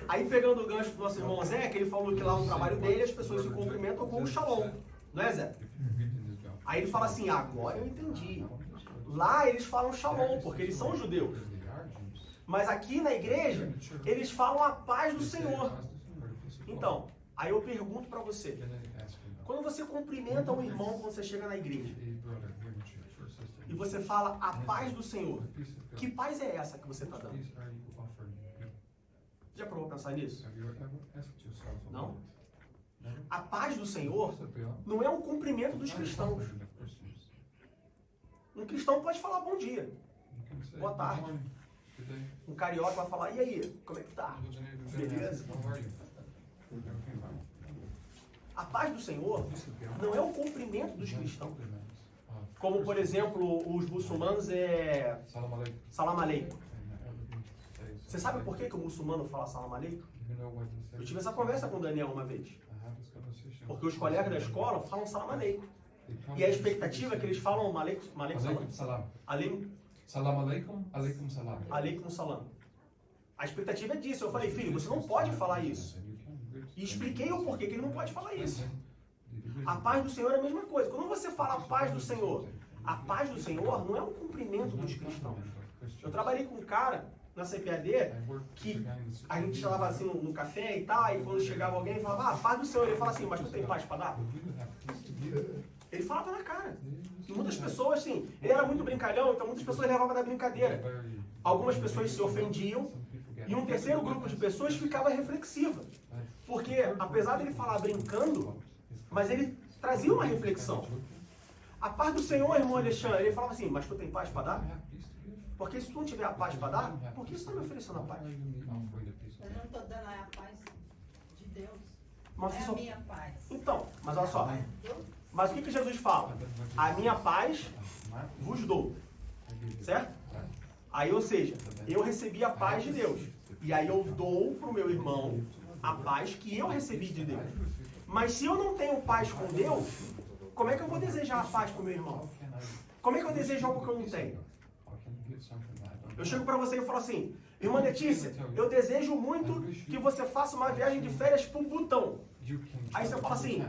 Speaker 1: Aí pegando o gancho do nosso irmão Zé, que ele falou que lá no trabalho dele as pessoas se cumprimentam com o shalom. Não é, Zé? Aí ele fala assim, agora eu entendi. Lá eles falam shalom, porque eles são judeus. Mas aqui na igreja, eles falam a paz do Senhor. Então, aí eu pergunto para você, quando você cumprimenta um irmão quando você chega na igreja, e você fala a paz do Senhor, que paz é essa que você está dando? Já provou pensar nisso? Não? A paz do Senhor não é um cumprimento dos cristãos. Um cristão pode falar bom dia, boa tarde. Um carioca vai falar, e aí, como é que tá? Beleza? A paz do Senhor não é um cumprimento dos cristãos. Como, por exemplo, os muçulmanos é Salam Aleikum. Você sabe por que o muçulmano fala Salam Aleikum? Eu tive essa conversa com o Daniel uma vez. Porque os colegas da escola falam Salam Aleikum. E a expectativa é que eles falam Aleikum Salam.
Speaker 2: Salam Aleikum, Aleikum Salam.
Speaker 1: Aleikum Salam. A expectativa é disso. Eu falei, filho, você não pode falar isso. E expliquei o porquê que ele não pode falar isso. A paz do Senhor é a mesma coisa. Quando você fala a paz do Senhor não é um cumprimento dos cristãos. Eu trabalhei com um cara na CPAD que a gente chamava assim no café e tal, e quando chegava alguém e falava, paz do Senhor, ele fala assim, mas tu tem paz para dar? Ele falava na cara. E muitas pessoas, assim, ele era muito brincalhão, então muitas pessoas levavam da brincadeira. Algumas pessoas se ofendiam e um terceiro grupo de pessoas ficava reflexiva. Porque, apesar dele falar brincando, mas ele trazia uma reflexão. A paz do Senhor, irmão Alexandre, ele falava assim, mas tu tem paz para dar? Porque se tu não tiver a paz para dar, por que você está me oferecendo a paz?
Speaker 4: Eu não estou dando a paz de Deus.
Speaker 1: Mas
Speaker 4: é a minha paz.
Speaker 1: Então, mas olha só. Mas o que Jesus fala? A minha paz vos dou. Certo? Aí, ou seja, eu recebi a paz de Deus. E aí eu dou para o meu irmão a paz que eu recebi de Deus. Mas se eu não tenho paz com Deus, como é que eu vou desejar a paz para o meu irmão? Como é que eu desejo algo que eu não tenho? Eu chego para você e falo assim, irmã Letícia, eu desejo muito que você faça uma viagem de férias para o Butão. Aí você fala assim,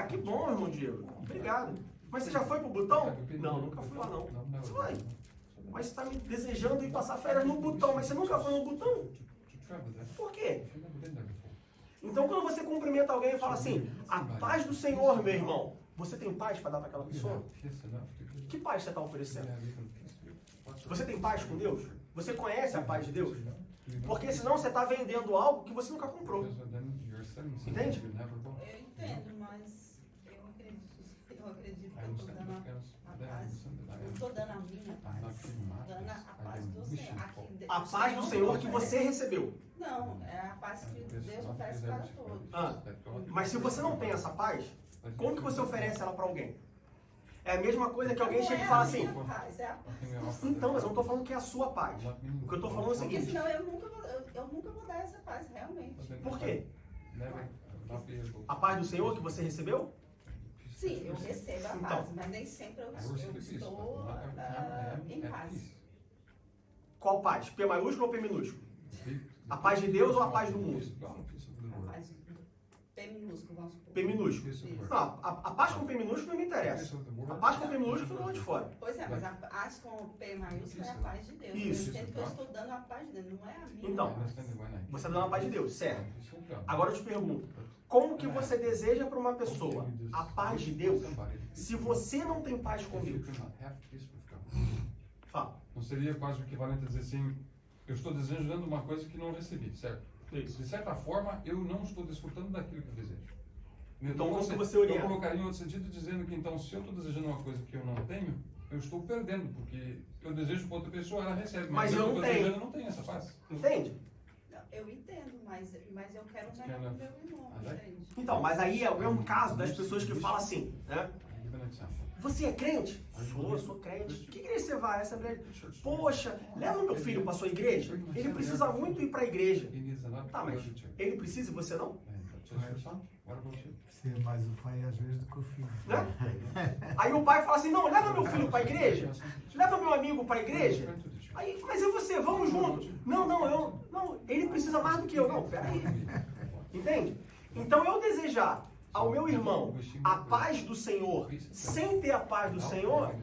Speaker 1: que bom, irmão Diego, obrigado. Mas você já foi para o Butão? Não, nunca fui lá não. Você vai. Mas você está me desejando ir passar férias no Butão, mas você nunca foi no Butão? Por quê? Então quando você cumprimenta alguém e fala assim, a paz do Senhor, meu irmão, você tem paz para dar para aquela pessoa? Que paz você está oferecendo? Você tem paz com Deus? Você conhece a paz de Deus? Porque senão você está vendendo algo que você nunca comprou. Entende?
Speaker 4: Eu entendo, mas eu acredito que eu estou dando a paz. Eu estou dando a minha paz. Dando a paz do Senhor.
Speaker 1: A paz do Senhor que você recebeu.
Speaker 4: Não, é a paz que Deus oferece para todos.
Speaker 1: Mas se você não tem essa paz, como que você oferece ela para alguém? É a mesma coisa que alguém chega e fala assim,
Speaker 4: Paz, é a paz.
Speaker 1: então, mas eu não estou falando que é a sua paz. O que eu estou falando é o
Speaker 4: Porque
Speaker 1: seguinte.
Speaker 4: senão eu nunca vou dar essa paz, realmente.
Speaker 1: Por quê? A paz do Senhor que você recebeu?
Speaker 4: Sim, eu recebo a paz,
Speaker 1: Então.
Speaker 4: mas nem sempre eu estou em paz.
Speaker 1: Qual paz? P maiúsculo ou P minúsculo? A paz de Deus ou a paz do mundo?
Speaker 4: A paz P minúsculo, vamos supor.
Speaker 1: P minúsculo. Não, a paz com P minúsculo não me interessa. A paz com P minúsculo fica lá de fora.
Speaker 4: Pois é, mas a paz com P maiúsculo é a paz de Deus.
Speaker 1: Isso.
Speaker 4: Eu entendo que eu estou dando a paz de Deus, não é a minha.
Speaker 1: Então,
Speaker 4: paz.
Speaker 1: você está dando a paz de Deus, certo? Agora eu te pergunto, como que você deseja para uma pessoa a paz de Deus se você não tem paz com Deus? Fala.
Speaker 2: Não seria quase o equivalente a dizer assim, eu estou desejando uma coisa que não recebi, certo?
Speaker 1: Isso.
Speaker 2: De certa forma, eu não estou desfrutando daquilo que eu desejo.
Speaker 1: Então, como que você orienta?
Speaker 2: Eu colocaria em outro sentido dizendo que, então, se eu estou desejando uma coisa que eu não tenho, eu estou perdendo, porque eu desejo para outra pessoa, ela recebe.
Speaker 1: Mas eu não tenho.
Speaker 2: Eu não tenho essa paz.
Speaker 1: Entende?
Speaker 4: Não, eu entendo, mas eu quero o melhor do meu irmão, entende?
Speaker 1: Então, mas aí é o mesmo caso das pessoas que falam assim, né? Você é crente? Sou crente. Que igreja você vai? Essa igreja. Poxa, leva meu filho para sua igreja. Ele precisa muito ir para a igreja. Tá, mas ele precisa e você não?
Speaker 3: Ser mais o pai às vezes do que o filho.
Speaker 1: Né? Aí o pai fala assim, não, leva meu filho para a igreja. Leva meu amigo para a igreja. Aí, mas e você? Vamos junto. Não, ele precisa mais do que eu. Não, peraí. Entende? Então eu desejar ao meu irmão a paz do Senhor sem ter a paz do Senhor,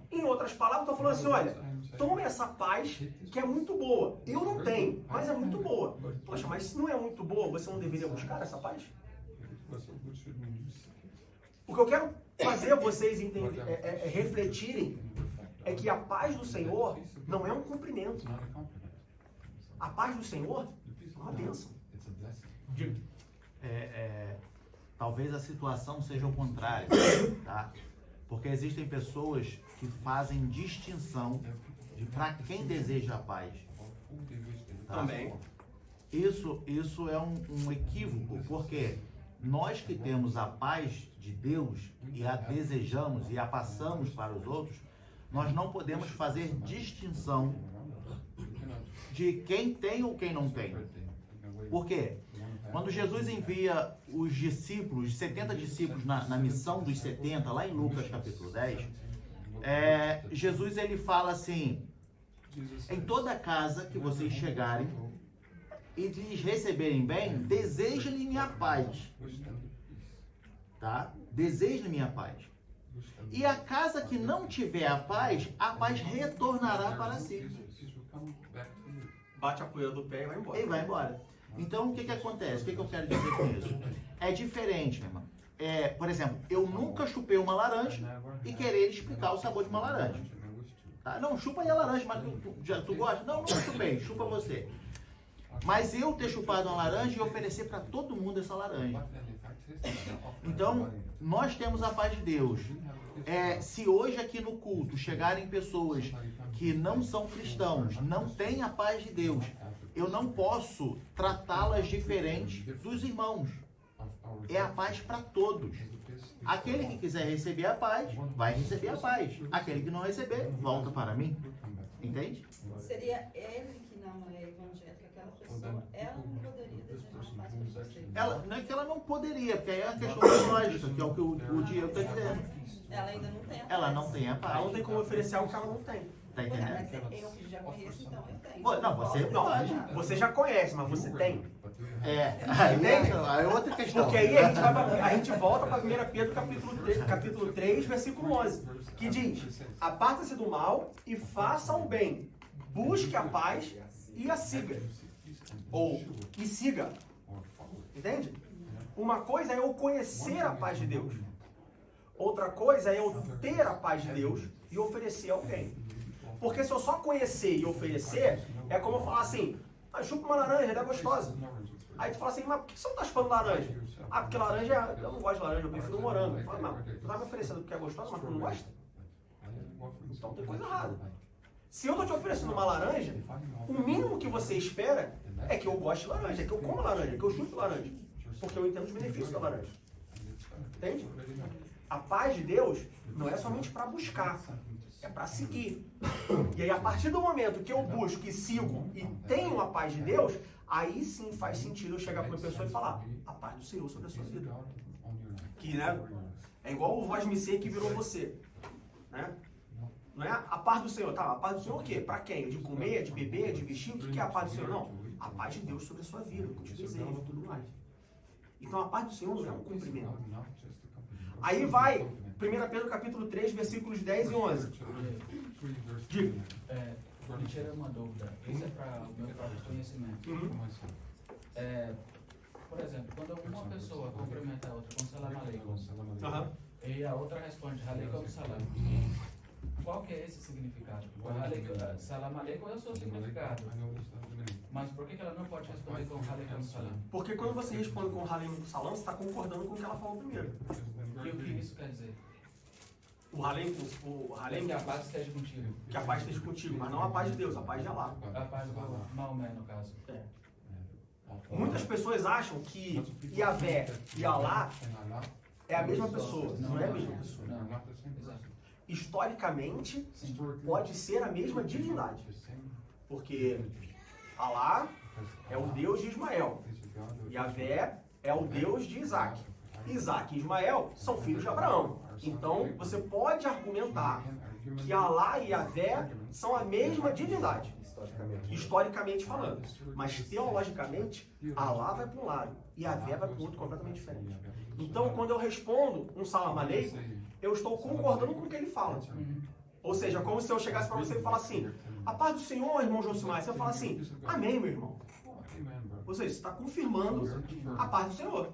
Speaker 1: em outras palavras, eu estou falando assim, olha, tome essa paz que é muito boa. Eu não tenho, mas é muito boa. Poxa, mas se não é muito boa, você não deveria buscar essa paz? O que eu quero fazer vocês refletirem é que a paz do Senhor não é um cumprimento. A paz do Senhor é uma bênção.
Speaker 6: Talvez a situação seja o contrário, tá? Porque existem pessoas que fazem distinção de para quem deseja a paz. Tá?
Speaker 1: Também.
Speaker 6: Isso é um equívoco, porque nós que temos a paz de Deus e a desejamos e a passamos para os outros, nós não podemos fazer distinção de quem tem ou quem não tem. Por quê? Quando Jesus envia os discípulos, 70 discípulos na missão dos 70, lá em Lucas capítulo 10, Jesus ele fala assim, em toda casa que vocês chegarem e lhes receberem bem, desejem-lhe a paz. Tá? Desejem-lhe a paz. E a casa que não tiver a paz retornará para si.
Speaker 1: Bate a poeira do pé e vai embora.
Speaker 6: E vai embora. Então, o que acontece? O que eu quero dizer com isso? É diferente, meu irmão. Por exemplo, eu nunca chupei uma laranja e querer explicar o sabor de uma laranja. Tá? Não, chupa aí a laranja, mas tu gosta? Não, nunca chupei, chupa você. Mas eu ter chupado uma laranja e oferecer para todo mundo essa laranja. Então, nós temos a paz de Deus. Se hoje aqui no culto chegarem pessoas que não são cristãos, não têm a paz de Deus, eu não posso tratá-las diferente dos irmãos. É a paz para todos. Aquele que quiser receber a paz, vai receber a paz. Aquele que não receber, volta para mim. Entende?
Speaker 4: Seria ele que não é evangélico, aquela pessoa, ela não poderia desejar paz para você.
Speaker 6: Não é que ela não poderia, porque aí é uma questão lógica, que é o que o Diego está dizendo.
Speaker 4: Ela ainda não tem a paz.
Speaker 6: Ela não tem a paz.
Speaker 1: Ela não tem como oferecer algo que ela não tem.
Speaker 6: Tá
Speaker 4: Pois é,
Speaker 6: entendendo?
Speaker 4: mas eu que já conheço, então eu tenho.
Speaker 6: Não, você pode.
Speaker 1: Você já conhece, mas você tem.
Speaker 6: Aí é outra questão.
Speaker 1: Porque aí a gente volta para 1 Pedro capítulo 3, versículo 11, que diz, aparta-se do mal e faça o bem, busque a paz e a siga. E siga. Entende? Uma coisa é eu conhecer a paz de Deus. Outra coisa é eu ter a paz de Deus e oferecer a alguém. Porque se eu só conhecer e oferecer, é como eu falar assim, chupa uma laranja, ela é gostosa. Aí tu fala assim, mas por que você não tá chupando laranja? Porque laranja, eu não gosto de laranja, eu prefiro morango. Eu falo, mas tu tá me oferecendo porque é gostosa, mas tu não gosta? Então tem coisa errada. Se eu tô te oferecendo uma laranja, o mínimo que você espera é que eu goste de laranja, é que eu coma laranja, é que eu chupe laranja. Porque eu entendo os benefícios da laranja. Entende? A paz de Deus não é somente para buscar, é para seguir. E aí, a partir do momento que eu busco e sigo e tenho a paz de Deus, aí sim faz sentido eu chegar para uma pessoa e falar a paz do Senhor sobre a sua vida. Que, né, é igual o voz me sei que virou você. Né? Não é a paz do Senhor, tá? A paz do Senhor o quê? Para quem? De comer, de beber, de vestir? O que é a paz do Senhor? Não. A paz de Deus sobre a sua vida, com os desejos e tudo mais. Então a paz do Senhor não é um cumprimento. Aí vai, 1 Pedro capítulo 3, versículos 10 e 11. Diga.
Speaker 5: Me tira uma dúvida. Isso é para o meu próprio conhecimento. Por exemplo, quando uma pessoa cumprimenta a outra com salam aleikum, e a outra responde aleikum salam, qual que é esse significado? Salam aleikum é o seu significado. Mas por que ela não pode responder com aleikum salam?
Speaker 1: Porque quando você responde com aleikum salam, você está concordando com o que ela falou primeiro.
Speaker 5: E o que isso quer dizer?
Speaker 1: O aleikum,
Speaker 5: que a paz esteja contigo.
Speaker 1: Que a paz esteja contigo, mas não a paz de Deus, a paz de Allah.
Speaker 5: A paz do Maomé, no caso.
Speaker 1: Muitas pessoas acham que Yahvé e Allah é a mesma pessoa. Não é a mesma pessoa. Historicamente, pode ser a mesma divindade. Porque Allah é o Deus de Ismael. Yahvé é o Deus de Isaac. Isaac e Ismael são filhos de Abraão. Então, você pode argumentar que Allah e Yahvé são a mesma divindade. Historicamente falando. Mas teologicamente, Allah vai para um lado e Yahvé vai para o outro completamente diferente. Então, quando eu respondo um salam aleikum, eu estou concordando com o que ele fala. Ou seja, como se eu chegasse para você e falasse assim, a paz do Senhor, irmão Josimar, você fala assim, amém, meu irmão. Ou seja, você está confirmando a paz do Senhor.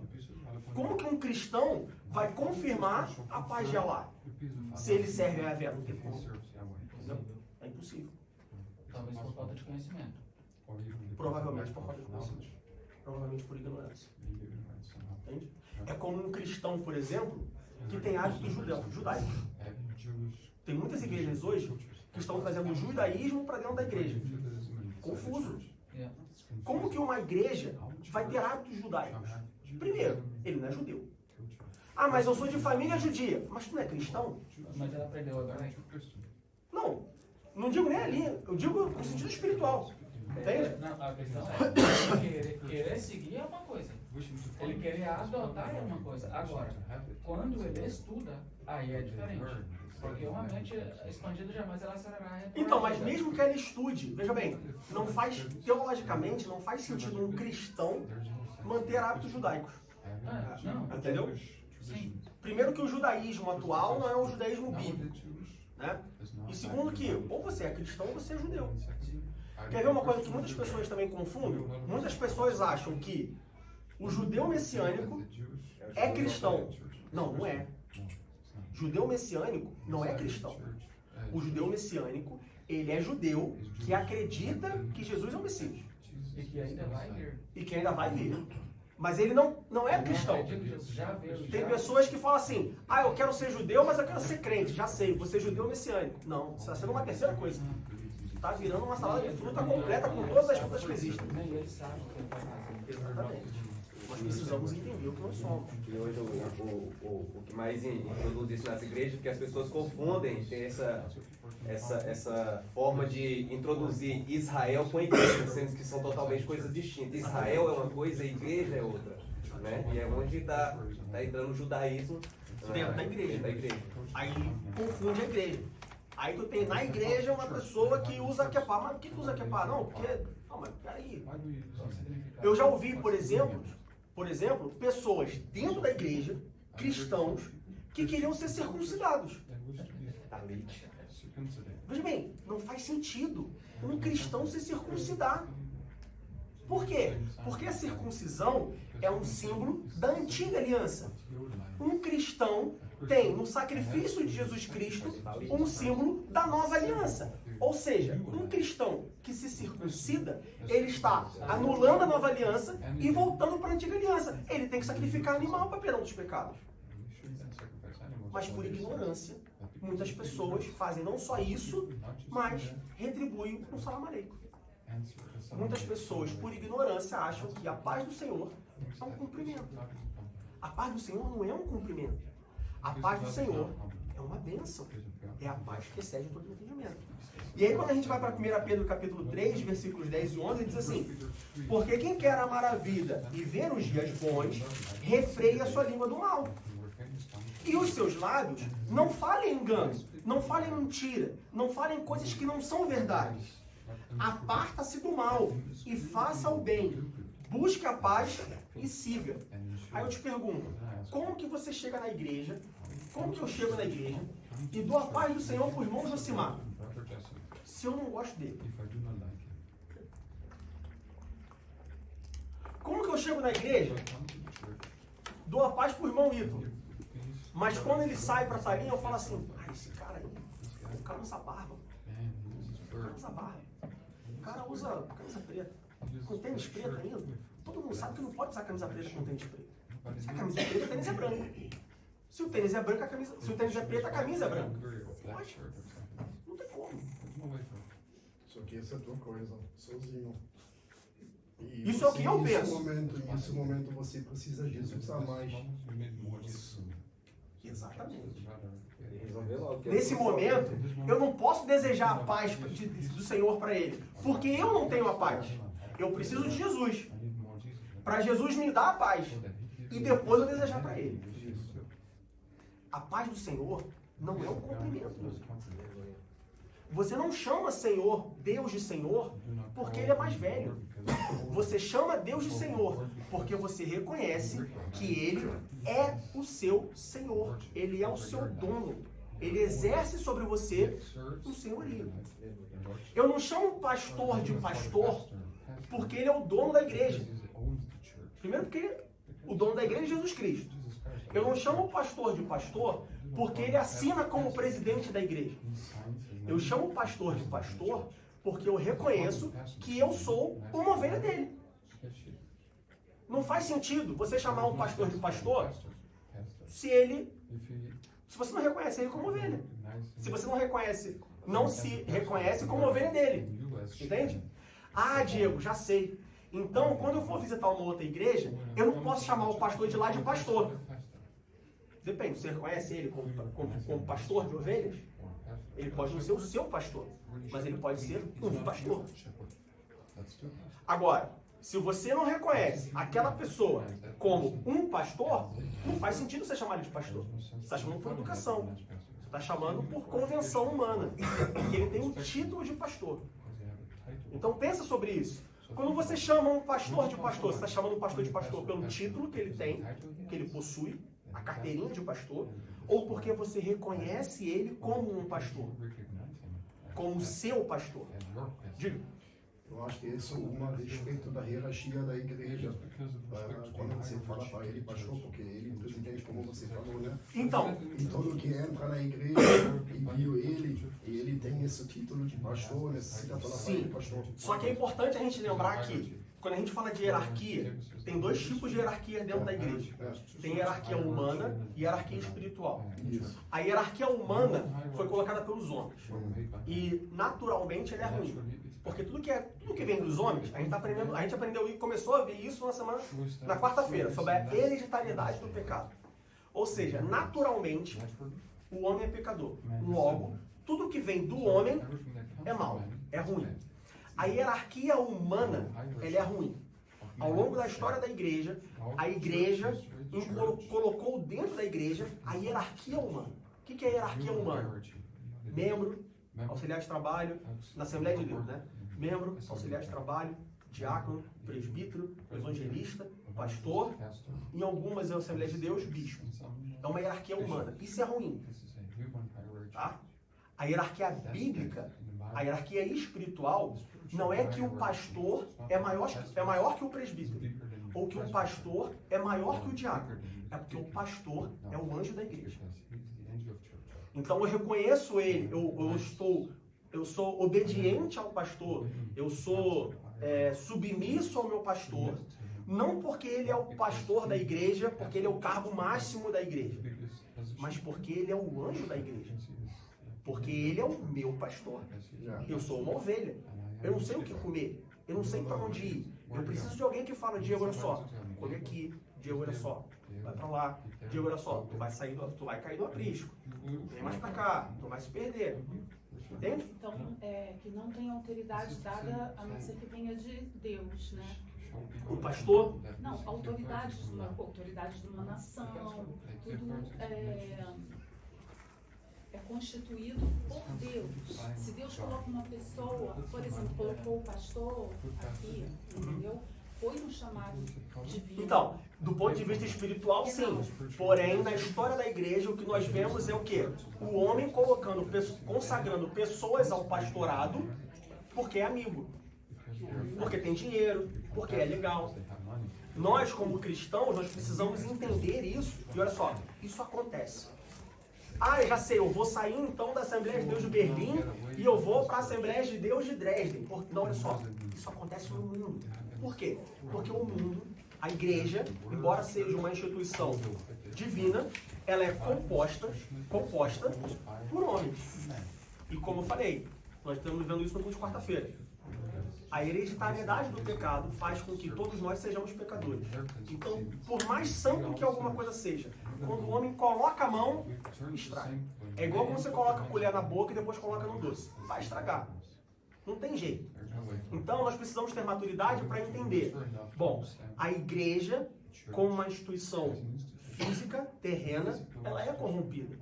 Speaker 1: Como que um cristão vai confirmar a paz de Allah? Se ele serve a Yahvé, não tem como. É impossível.
Speaker 5: Talvez por falta de conhecimento.
Speaker 1: Provavelmente por falta de conhecimento. Provavelmente por ignorância. Entende? É como um cristão, por exemplo, que tem hábitos judaicos. Tem muitas igrejas hoje que estão trazendo o judaísmo para dentro da igreja. Confuso. Como que uma igreja vai ter hábitos judaicos? Primeiro, ele não é judeu. Ah, mas eu sou de família judia. Mas tu não é cristão?
Speaker 5: Mas ela aprendeu agora.
Speaker 1: Não digo nem ali. Eu digo no sentido espiritual. Entende?
Speaker 5: Não, a questão é querer seguir é uma coisa. Ele querer adotar é uma coisa. Agora, quando ele estuda, aí é diferente. Porque uma mente expandida jamais ela será reprogramada.
Speaker 1: Então, mas mesmo que ele estude, veja bem, não faz, teologicamente, não faz sentido um cristão manter hábitos judaicos.
Speaker 5: Não.
Speaker 1: Entendeu?
Speaker 5: Sim.
Speaker 1: Primeiro que o judaísmo atual não é um judaísmo bíblico. Né? E segundo que, ou você é cristão ou você é judeu. Quer ver uma coisa que muitas pessoas também confundem? Muitas pessoas acham que o judeu messiânico é cristão. Não, não é. Judeu messiânico não é cristão. O judeu messiânico, ele é judeu que acredita que Jesus é o Messias.
Speaker 5: E que ainda vai vir.
Speaker 1: E que ainda vai vir. Mas ele não é cristão. Tem pessoas que falam assim, eu quero ser judeu, mas eu quero ser crente. Já sei, vou ser judeu messiânico. Não, você está sendo uma terceira coisa. Está virando uma salada de fruta completa com todas as frutas que existem.
Speaker 5: Nem ele sabe o que ele está fazendo.
Speaker 1: Exatamente. Nós precisamos entender o que nós somos.
Speaker 7: E hoje o que mais introduz isso nas igrejas é que as pessoas confundem, tem essa forma de introduzir Israel com a igreja, sendo que são totalmente coisas distintas. Israel é uma coisa, a igreja é outra. Né? E é onde está entrando o judaísmo
Speaker 1: dentro da igreja. Aí confunde a igreja. Aí tu tem na igreja uma pessoa que usa kippah. Mas por que usa kippah? Não, porque... Não, mas peraí. Eu já ouvi, por exemplo, pessoas dentro da igreja, cristãos, que queriam ser circuncidados. Veja bem, não faz sentido um cristão se circuncidar. Por quê? Porque a circuncisão é um símbolo da antiga aliança. Um cristão tem no sacrifício de Jesus Cristo um símbolo da nova aliança. Ou seja, um cristão que se circuncida, ele está anulando a nova aliança e voltando para a antiga aliança. Ele tem que sacrificar animal para perdão dos pecados. Mas por ignorância, muitas pessoas fazem não só isso, mas retribuem um salam aleikum. Muitas pessoas, por ignorância, acham que a paz do Senhor é um cumprimento. A paz do Senhor não é um cumprimento. A paz do Senhor é uma bênção. É a paz que excede todo entendimento. E aí quando a gente vai para 1 Pedro capítulo 3, versículos 10 e 11, ele diz assim: porque quem quer amar a vida e ver os dias bons, refreia a sua língua do mal. E os seus lábios não falem engano, não falem mentira, não falem coisas que não são verdade. Aparta-se do mal e faça o bem. Busque a paz e siga. Aí eu te pergunto, como que você chega na igreja? Como que eu chego na igreja e dou a paz do Senhor para o irmão Josimar, se eu não gosto dele? Como que eu chego na igreja, dou a paz para o irmão Ítalo, mas quando ele sai para a salinha eu falo assim: esse cara aí, o cara usa barba. O cara usa barba. O cara usa camisa preta. Com tênis preto ainda. Todo mundo sabe que não pode usar camisa preta com tênis preto. Se a camisa é preta, o tênis é branco. Se o tênis é branco, a camisa. Se o tênis é preto, a camisa é branca. Pode. Não tem como.
Speaker 8: Só que essa é a tua coisa, sozinho. E
Speaker 1: isso é o que eu penso.
Speaker 8: Nesse momento você precisa de Jesus a mais.
Speaker 1: Exatamente.
Speaker 7: Resolver logo.
Speaker 1: Nesse momento, eu não posso desejar a paz do Senhor para ele, porque eu não tenho a paz. Eu preciso de Jesus. Para Jesus me dar a paz. E depois eu desejar para ele. A paz do Senhor não é um cumprimento. Você não chama Senhor, Deus de Senhor, porque ele é mais velho. Você chama Deus de Senhor, porque você reconhece que ele é o seu Senhor. Ele é o seu dono. Ele exerce sobre você o senhorio. Eu não chamo o pastor de pastor, porque ele é o dono da igreja. Primeiro porque o dono da igreja é Jesus Cristo. Eu não chamo o pastor de pastor, porque ele assina como presidente da igreja. Eu chamo o pastor de pastor, porque eu reconheço que eu sou uma ovelha dele. Não faz sentido você chamar um pastor de pastor se você não reconhece ele como ovelha. Se você não se reconhece como ovelha dele. Entende? Ah, Diego, já sei. Então, quando eu for visitar uma outra igreja, eu não posso chamar o pastor de lá de pastor. Depende, você reconhece ele como pastor de ovelhas? Ele pode não ser o seu pastor, mas ele pode ser um pastor. Agora, se você não reconhece aquela pessoa como um pastor, não faz sentido você chamar ele de pastor. Você está chamando por educação. Você está chamando por convenção humana. E ele tem um título de pastor. Então pensa sobre isso. Quando você chama um pastor de pastor, você está chamando o pastor de pastor pelo título que ele tem, que ele possui, a carteirinha de pastor, ou porque você reconhece ele como um pastor, como seu pastor. Diga.
Speaker 8: Eu acho que isso é um respeito da hierarquia da igreja. Quando você fala para ele, pastor, porque ele é presidente, como você falou, né?
Speaker 1: Então,
Speaker 8: e todo que entra na igreja e viu ele, e ele tem esse título de pastor, necessita falar para ele, pastor.
Speaker 1: Só que é importante a gente lembrar que, quando a gente fala de hierarquia, tem dois tipos de hierarquia dentro da igreja. Tem hierarquia humana e hierarquia espiritual. A hierarquia humana foi colocada pelos homens. E, naturalmente, ela é ruim. Porque tudo que vem dos homens, a gente aprendeu e começou a ver isso na quarta-feira, sobre a hereditariedade do pecado. Ou seja, naturalmente, o homem é pecador. Logo, tudo que vem do homem é mau, é ruim. A hierarquia humana, ela é ruim. Ao longo da história da igreja, a igreja colocou dentro da igreja a hierarquia humana. O que é a hierarquia humana? Membro, auxiliar de trabalho, na Assembleia de Deus, né? Membro, auxiliar de trabalho, diácono, presbítero, evangelista, pastor, em algumas Assembleias de Deus, bispo. É uma hierarquia humana. Isso é ruim. Tá? A hierarquia bíblica, a hierarquia espiritual, não é que o pastor é maior que o presbítero, ou que o pastor é maior que o diácono. É porque o pastor é o anjo da igreja. Então eu reconheço ele, eu sou obediente ao pastor, eu sou submisso ao meu pastor, não porque ele é o pastor da igreja, porque ele é o cargo máximo da igreja, mas porque ele é o anjo da igreja, porque ele é o meu pastor. Eu sou uma ovelha, eu não sei o que comer, eu não sei para onde ir, eu preciso de alguém que fala: Diego, olha só, come aqui, Diego, olha só, vai pra lá. Diego, olha só, tu vai cair do aprisco. Vem mais pra cá, tu vai se perder. Entende?
Speaker 9: Então, que não tem autoridade dada a não ser que venha de Deus, né?
Speaker 1: O pastor?
Speaker 9: Não, autoridade de uma nação, tudo é constituído por Deus. Se Deus coloca uma pessoa, por exemplo, colocou o pastor aqui, entendeu? Foi um chamado divino.
Speaker 1: Então, do ponto de vista espiritual, sim. Porém, na história da igreja, o que nós vemos é o quê? O homem consagrando pessoas ao pastorado porque é amigo, porque tem dinheiro, porque é legal. Nós, como cristãos, nós precisamos entender isso. E olha só, isso acontece. Ah, eu já sei, eu vou sair então da Assembleia de Deus de Berlim e eu vou para a Assembleia de Deus de Dresden. Não, olha só, isso acontece no mundo. Por quê? Porque o mundo, a igreja, embora seja uma instituição divina, ela é composta por homens. E como eu falei, nós estamos vendo isso no culto de quarta-feira. A hereditariedade do pecado faz com que todos nós sejamos pecadores. Então, por mais santo que alguma coisa seja, quando o homem coloca a mão, estraga. É igual quando você coloca a colher na boca e depois coloca no doce. Vai estragar. Não tem jeito. Então, nós precisamos ter maturidade para entender. Bom, a igreja, como uma instituição física, terrena, ela é corrompida.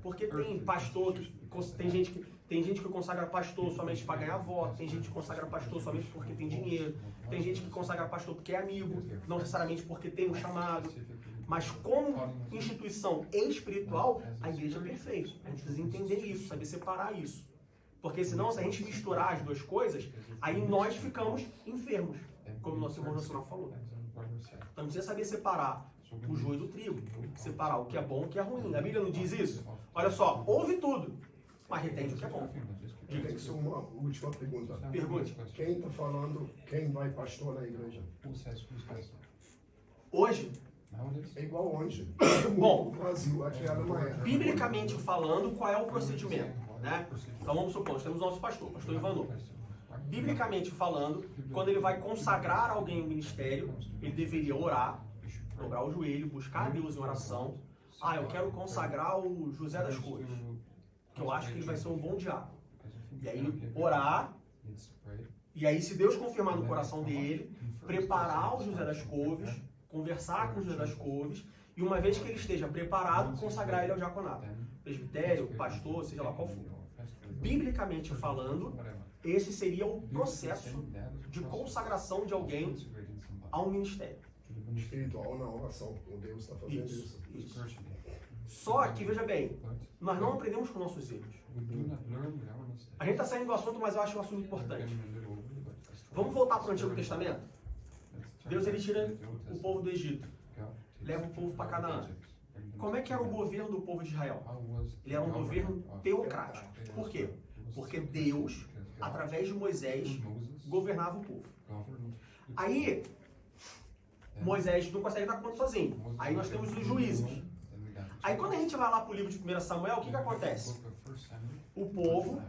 Speaker 1: Porque tem pastor, tem gente que consagra pastor somente para ganhar voto, tem gente que consagra pastor somente porque tem dinheiro, tem gente que consagra pastor porque é amigo, não necessariamente porque tem um chamado. Mas como instituição espiritual, a igreja é perfeita. A gente precisa entender isso, saber separar isso. Porque senão, se a gente misturar as duas coisas, aí nós ficamos enfermos, como o nosso irmão Nacional falou. Então precisa saber separar o joio do trigo, separar o que é bom e o que é ruim. A Bíblia não diz isso? Olha só, ouve tudo, mas retende o que é bom. Diga isso.
Speaker 8: Uma última pergunta.
Speaker 1: Pergunte.
Speaker 8: Quem está falando, quem vai pastor na igreja?
Speaker 1: Hoje,
Speaker 8: é igual onde?
Speaker 1: Bom,
Speaker 8: o Brasil, aqui é a Alemanha.
Speaker 1: Biblicamente falando, qual é o procedimento? Né? Então vamos supor, nós temos o nosso pastor Ivanor. Biblicamente falando, quando ele vai consagrar alguém no ministério, ele deveria orar, dobrar o joelho, buscar a Deus em oração. Ah, eu quero consagrar o José das Cores, que eu acho que ele vai ser um bom diácono. E aí orar, e aí se Deus confirmar no coração dele, preparar o José das Couves, conversar com o José das Couves, e uma vez que ele esteja preparado, consagrar ele ao diaconato. Presbitério, pastor, seja lá qual for. Biblicamente falando, esse seria o processo de consagração de alguém a um ministério.
Speaker 8: Espiritual na oração, o Deus está fazendo isso.
Speaker 1: Só que, veja bem, nós não aprendemos com nossos erros. A gente está saindo do assunto, mas eu acho um assunto importante. Vamos voltar para o Antigo Testamento? Deus ele tira o povo do Egito, leva o povo para Canaã. Como é que era o governo do povo de Israel? Ele era um governo teocrático. Por quê? Porque Deus, através de Moisés, governava o povo. Aí, Moisés não consegue dar conta sozinho. Aí nós temos os juízes. Aí quando a gente vai lá para o livro de 1 Samuel, o que acontece? O povo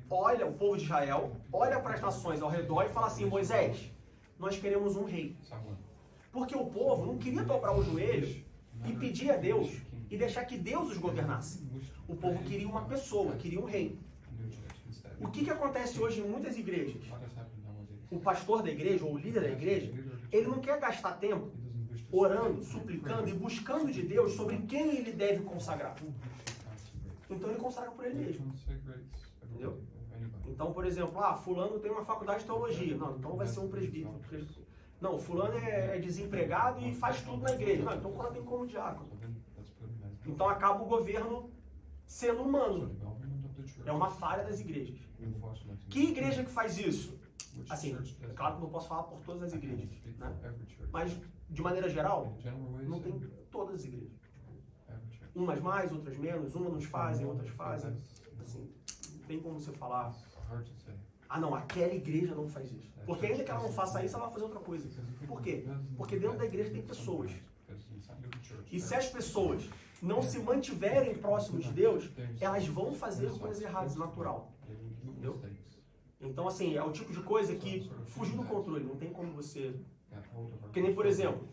Speaker 1: olha, o povo de Israel, olha para as nações ao redor e fala assim, Moisés, nós queremos um rei. Porque o povo não queria dobrar o joelho e pedir a Deus e deixar que Deus os governasse. O povo queria uma pessoa, queria um rei. O que acontece hoje em muitas igrejas? O pastor da igreja, ou o líder da igreja, ele não quer gastar tempo orando, suplicando e buscando de Deus sobre quem ele deve consagrar. Então ele consagra por ele mesmo. Entendeu? Então, por exemplo, fulano tem uma faculdade de teologia. Não, então vai ser um presbítero. Não, fulano é desempregado e faz tudo na igreja. Não, então coloca ele como diácono. Então acaba o governo sendo humano. É uma falha das igrejas. Que igreja que faz isso? Assim, claro que não posso falar por todas as igrejas, né? Mas, de maneira geral, não tem todas as igrejas. Umas mais, outras menos, umas fazem, outras fazem. Assim, não tem como você falar, não, aquela igreja não faz isso. Porque ainda que ela não faça isso, ela vai fazer outra coisa. Por quê? Porque dentro da igreja tem pessoas. E se as pessoas não se mantiverem próximos de Deus, elas vão fazer coisas erradas, natural. Entendeu? Então, assim, é o tipo de coisa que fugiu do controle, não tem como você... Que nem, por exemplo,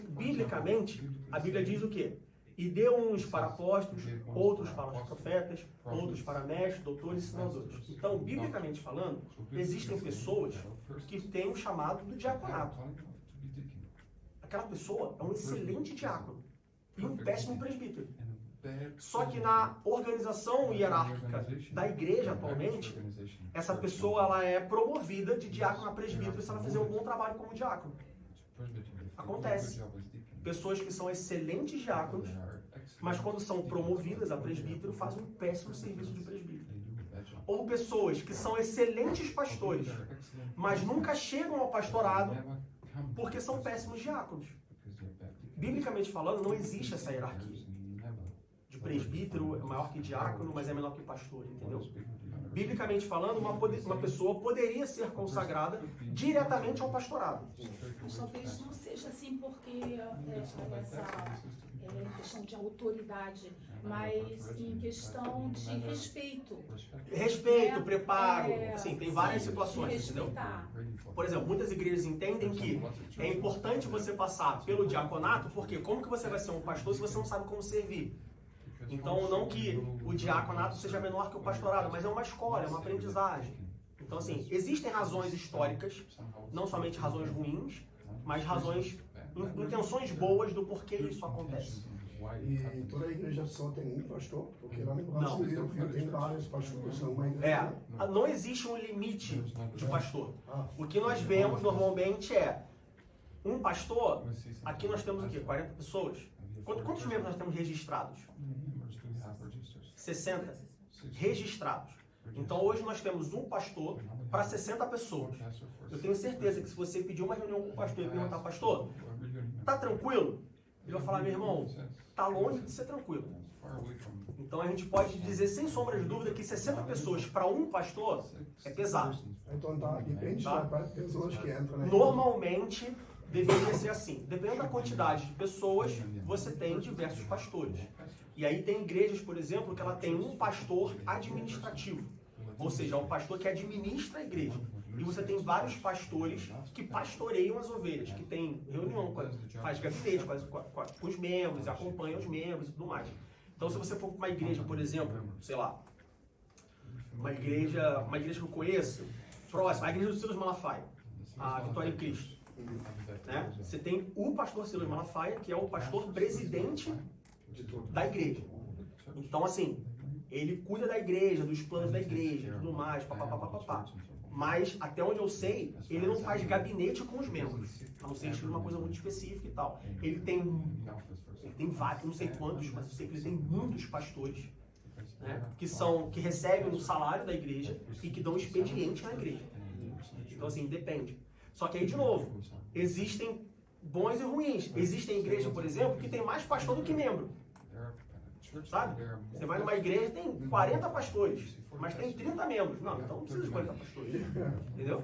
Speaker 1: biblicamente, a Bíblia diz o quê? E deu uns para apóstolos, outros para os profetas, outros para mestres, doutores e ensinadores. Então, biblicamente falando, existem pessoas que têm o chamado do diaconato. Aquela pessoa é um excelente diácono e um péssimo presbítero. Só que na organização hierárquica da igreja atualmente, essa pessoa ela é promovida de diácono a presbítero se ela fizer um bom trabalho como diácono. Acontece. Pessoas que são excelentes diáconos, mas quando são promovidas a presbítero, fazem um péssimo serviço de presbítero. Ou pessoas que são excelentes pastores, mas nunca chegam ao pastorado porque são péssimos diáconos. Biblicamente falando, não existe essa hierarquia. De presbítero é maior que diácono, mas é menor que pastor, entendeu? Biblicamente falando, uma pessoa poderia ser consagrada diretamente ao pastorado.
Speaker 9: Mas talvez não seja assim porque essa questão de autoridade, mas em questão de respeito.
Speaker 1: Respeito, preparo, assim, tem várias situações, entendeu? Por exemplo, muitas igrejas entendem que é importante você passar pelo diaconato, porque como que você vai ser um pastor se você não sabe como servir? Então, não que o diaconato seja menor que o pastorado, mas é uma escola, é uma aprendizagem. Então, assim, existem razões históricas, não somente razões ruins, mas razões, intenções boas do porquê isso acontece.
Speaker 8: E toda a igreja só tem um pastor? Porque lá no brasileiro tem vários pastores.
Speaker 1: Não existe um limite de pastor. O que nós vemos normalmente é um pastor, aqui nós temos o quê? 40 pessoas? Quantos membros nós temos registrados? 60 registrados. Então hoje nós temos um pastor para 60 pessoas. Eu tenho certeza que se você pedir uma reunião com o pastor e perguntar, pastor, tá tranquilo? Ele vai falar, meu irmão, tá longe de ser tranquilo. Então a gente pode dizer sem sombra de dúvida que 60 pessoas para um pastor é pesado.
Speaker 8: Então depende das pessoas que entram.
Speaker 1: Normalmente deveria ser assim. Dependendo da quantidade de pessoas, você tem diversos pastores. E aí tem igrejas, por exemplo, que ela tem um pastor administrativo. Ou seja, é um pastor que administra a igreja. E você tem vários pastores que pastoreiam as ovelhas, que tem reunião, faz gabinete com os membros, acompanha os membros e tudo mais. Então, se você for para uma igreja, por exemplo, sei lá, uma igreja que eu conheço, próxima, a igreja do Silas Malafaia, a Vitória em Cristo. Né? Você tem o pastor Silas Malafaia, que é o pastor presidente da igreja. Então, assim, ele cuida da igreja, dos planos da igreja e tudo mais, papapá. Mas, até onde eu sei, ele não faz gabinete com os membros. A não ser que seja uma coisa muito específica e tal. Ele tem vários, não sei quantos, mas eu sei que ele tem muitos pastores, né, que recebem o salário da igreja e que dão expediente na igreja. Então, assim, depende. Só que aí, de novo, existem bons e ruins. Existem igrejas, por exemplo, que tem mais pastor do que membro. Sabe? Você vai numa igreja tem 40 pastores, mas tem 30 membros. Não, então não precisa de 40 pastores. Entendeu?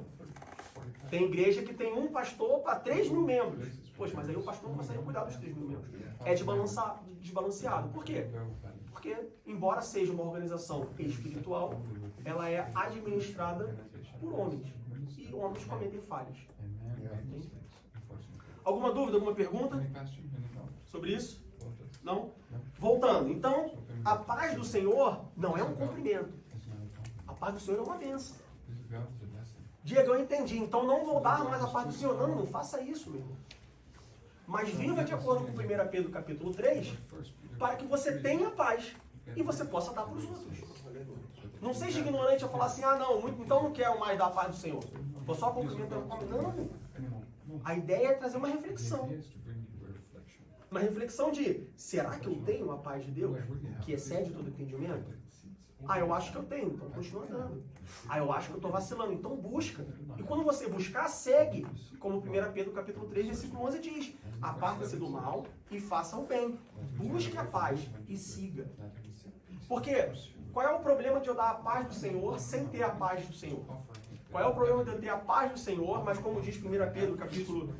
Speaker 1: Tem igreja que tem um pastor para 3 mil membros. Poxa, mas aí o pastor não consegue cuidar dos 3 mil membros. É desbalanceado. Por quê? Porque, embora seja uma organização espiritual, ela é administrada por homens. E homens cometem falhas. Alguma dúvida, alguma pergunta sobre isso? Não? Voltando. Então, a paz do Senhor não é um cumprimento. A paz do Senhor é uma bênção. Diego, eu entendi. Então não vou dar mais a paz do Senhor. Não faça isso, meu irmão. Mas viva de acordo com 1 Pedro capítulo 3, para que você tenha paz e você possa dar para os outros. Não seja ignorante a falar assim, então não quero mais dar a paz do Senhor. Vou só cumprimentar. Não. A ideia é trazer uma reflexão. Uma reflexão de, será que eu tenho a paz de Deus que excede todo entendimento? Eu acho que eu tenho, então continua andando. Eu acho que eu estou vacilando, então busca. E quando você buscar, segue. Como 1 Pedro capítulo 3, versículo 11 diz, aparta-se do mal e faça o bem. Busque a paz e siga. Porque qual é o problema de eu dar a paz do Senhor sem ter a paz do Senhor? Qual é o problema de eu ter a paz do Senhor, mas como diz 1 Pedro capítulo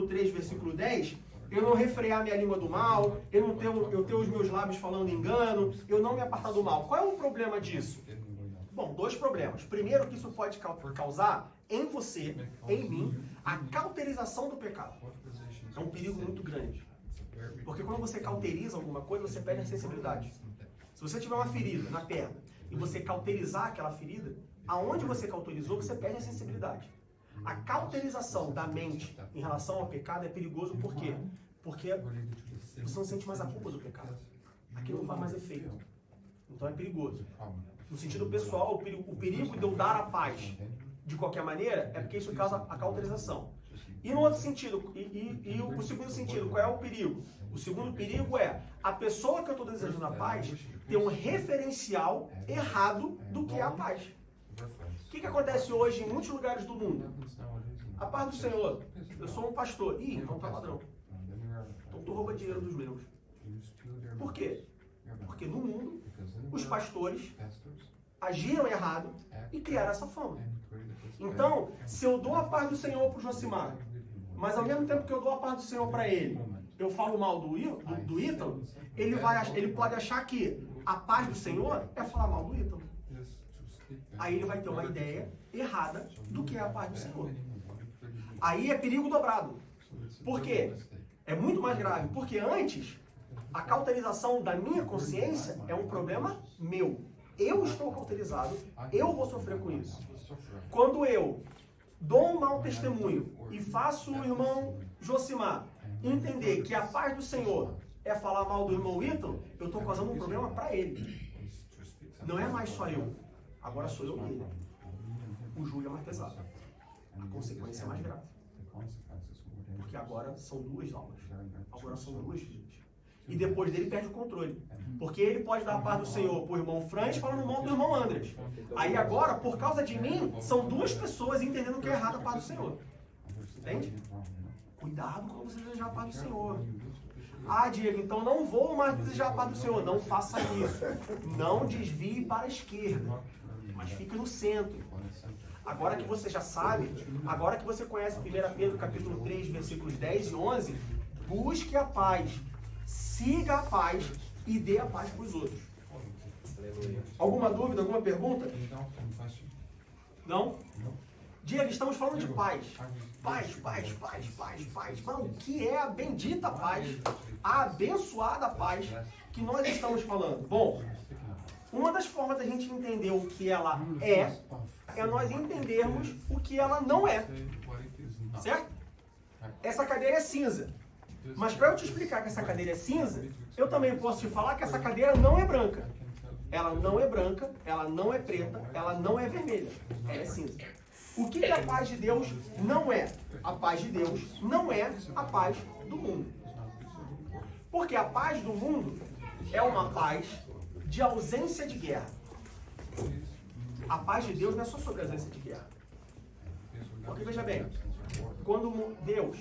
Speaker 1: 3, versículo 10, eu não refrear minha língua do mal, eu ter os meus lábios falando engano, eu não me apartar do mal. Qual é o problema disso? Bom, 2 problemas. Primeiro, que isso pode causar em você, em mim, a cauterização do pecado. É um perigo muito grande. Porque quando você cauteriza alguma coisa, você perde a sensibilidade. Se você tiver uma ferida na perna e você cauterizar aquela ferida, aonde você cauterizou, você perde a sensibilidade. A cauterização da mente em relação ao pecado é perigoso por quê? Porque você não sente mais a culpa do pecado. Aquilo não faz mais efeito. Então é perigoso. No sentido pessoal, o perigo de eu dar a paz de qualquer maneira é porque isso causa a cauterização. E no outro sentido, o segundo sentido, qual é o perigo? O segundo perigo é a pessoa que eu estou desejando a paz ter um referencial errado do que é a paz. O que acontece hoje em muitos lugares do mundo? A paz do Senhor. Eu sou um pastor. Ih, então tá ladrão. Então tu rouba dinheiro dos meus. Por quê? Porque no mundo, os pastores agiram errado e criaram essa fama. Então, se eu dou a paz do Senhor para o Josimar, mas ao mesmo tempo que eu dou a paz do Senhor para ele, eu falo mal do Ítalo, ele pode achar que a paz do Senhor é falar mal do Ítalo. Aí ele vai ter uma ideia errada do que é a paz do Senhor. Aí é perigo dobrado. Por quê? É muito mais grave. Porque antes, a cauterização da minha consciência é um problema meu. Eu estou cauterizado, eu vou sofrer com isso. Quando eu dou um mau testemunho e faço o irmão Josimar entender que a paz do Senhor é falar mal do irmão Ítalo, eu estou causando um problema para ele. Não é mais só eu. Agora sou eu e ele. O júri é mais pesado. A consequência é mais grave. Porque agora são duas almas. Agora são duas vidas. E depois dele perde o controle. Porque ele pode dar a paz do Senhor para o irmão Franz falando mal do irmão Andres. Aí agora, por causa de mim, são duas pessoas entendendo que é errado a paz do Senhor. Entende? Cuidado quando você desejar a paz do Senhor. Ah, Diego, então não vou mais desejar a paz do Senhor. Não faça isso. Não desvie para a esquerda. Mas fique no centro. Agora que você já sabe, agora que você conhece 1 Pedro capítulo 3, versículos 10 e 11, busque a paz, siga a paz e dê a paz para os outros. Alguma dúvida, alguma pergunta? Não? Diego, estamos falando de paz. Paz, paz, paz, paz, paz. Mas o que é a bendita paz, a abençoada paz que nós estamos falando? Bom, uma das formas da gente entender o que ela é nós entendermos o que ela não é. Certo? Essa cadeira é cinza. Mas para eu te explicar que essa cadeira é cinza, eu também posso te falar que essa cadeira não é branca. Ela não é branca, ela não é preta, ela não é vermelha. Ela é cinza. O que a paz de Deus não é? A paz de Deus não é a paz do mundo. Porque a paz do mundo é uma paz de ausência de guerra. A paz de Deus não é só sobre a ausência de guerra. Porque veja bem, quando Deus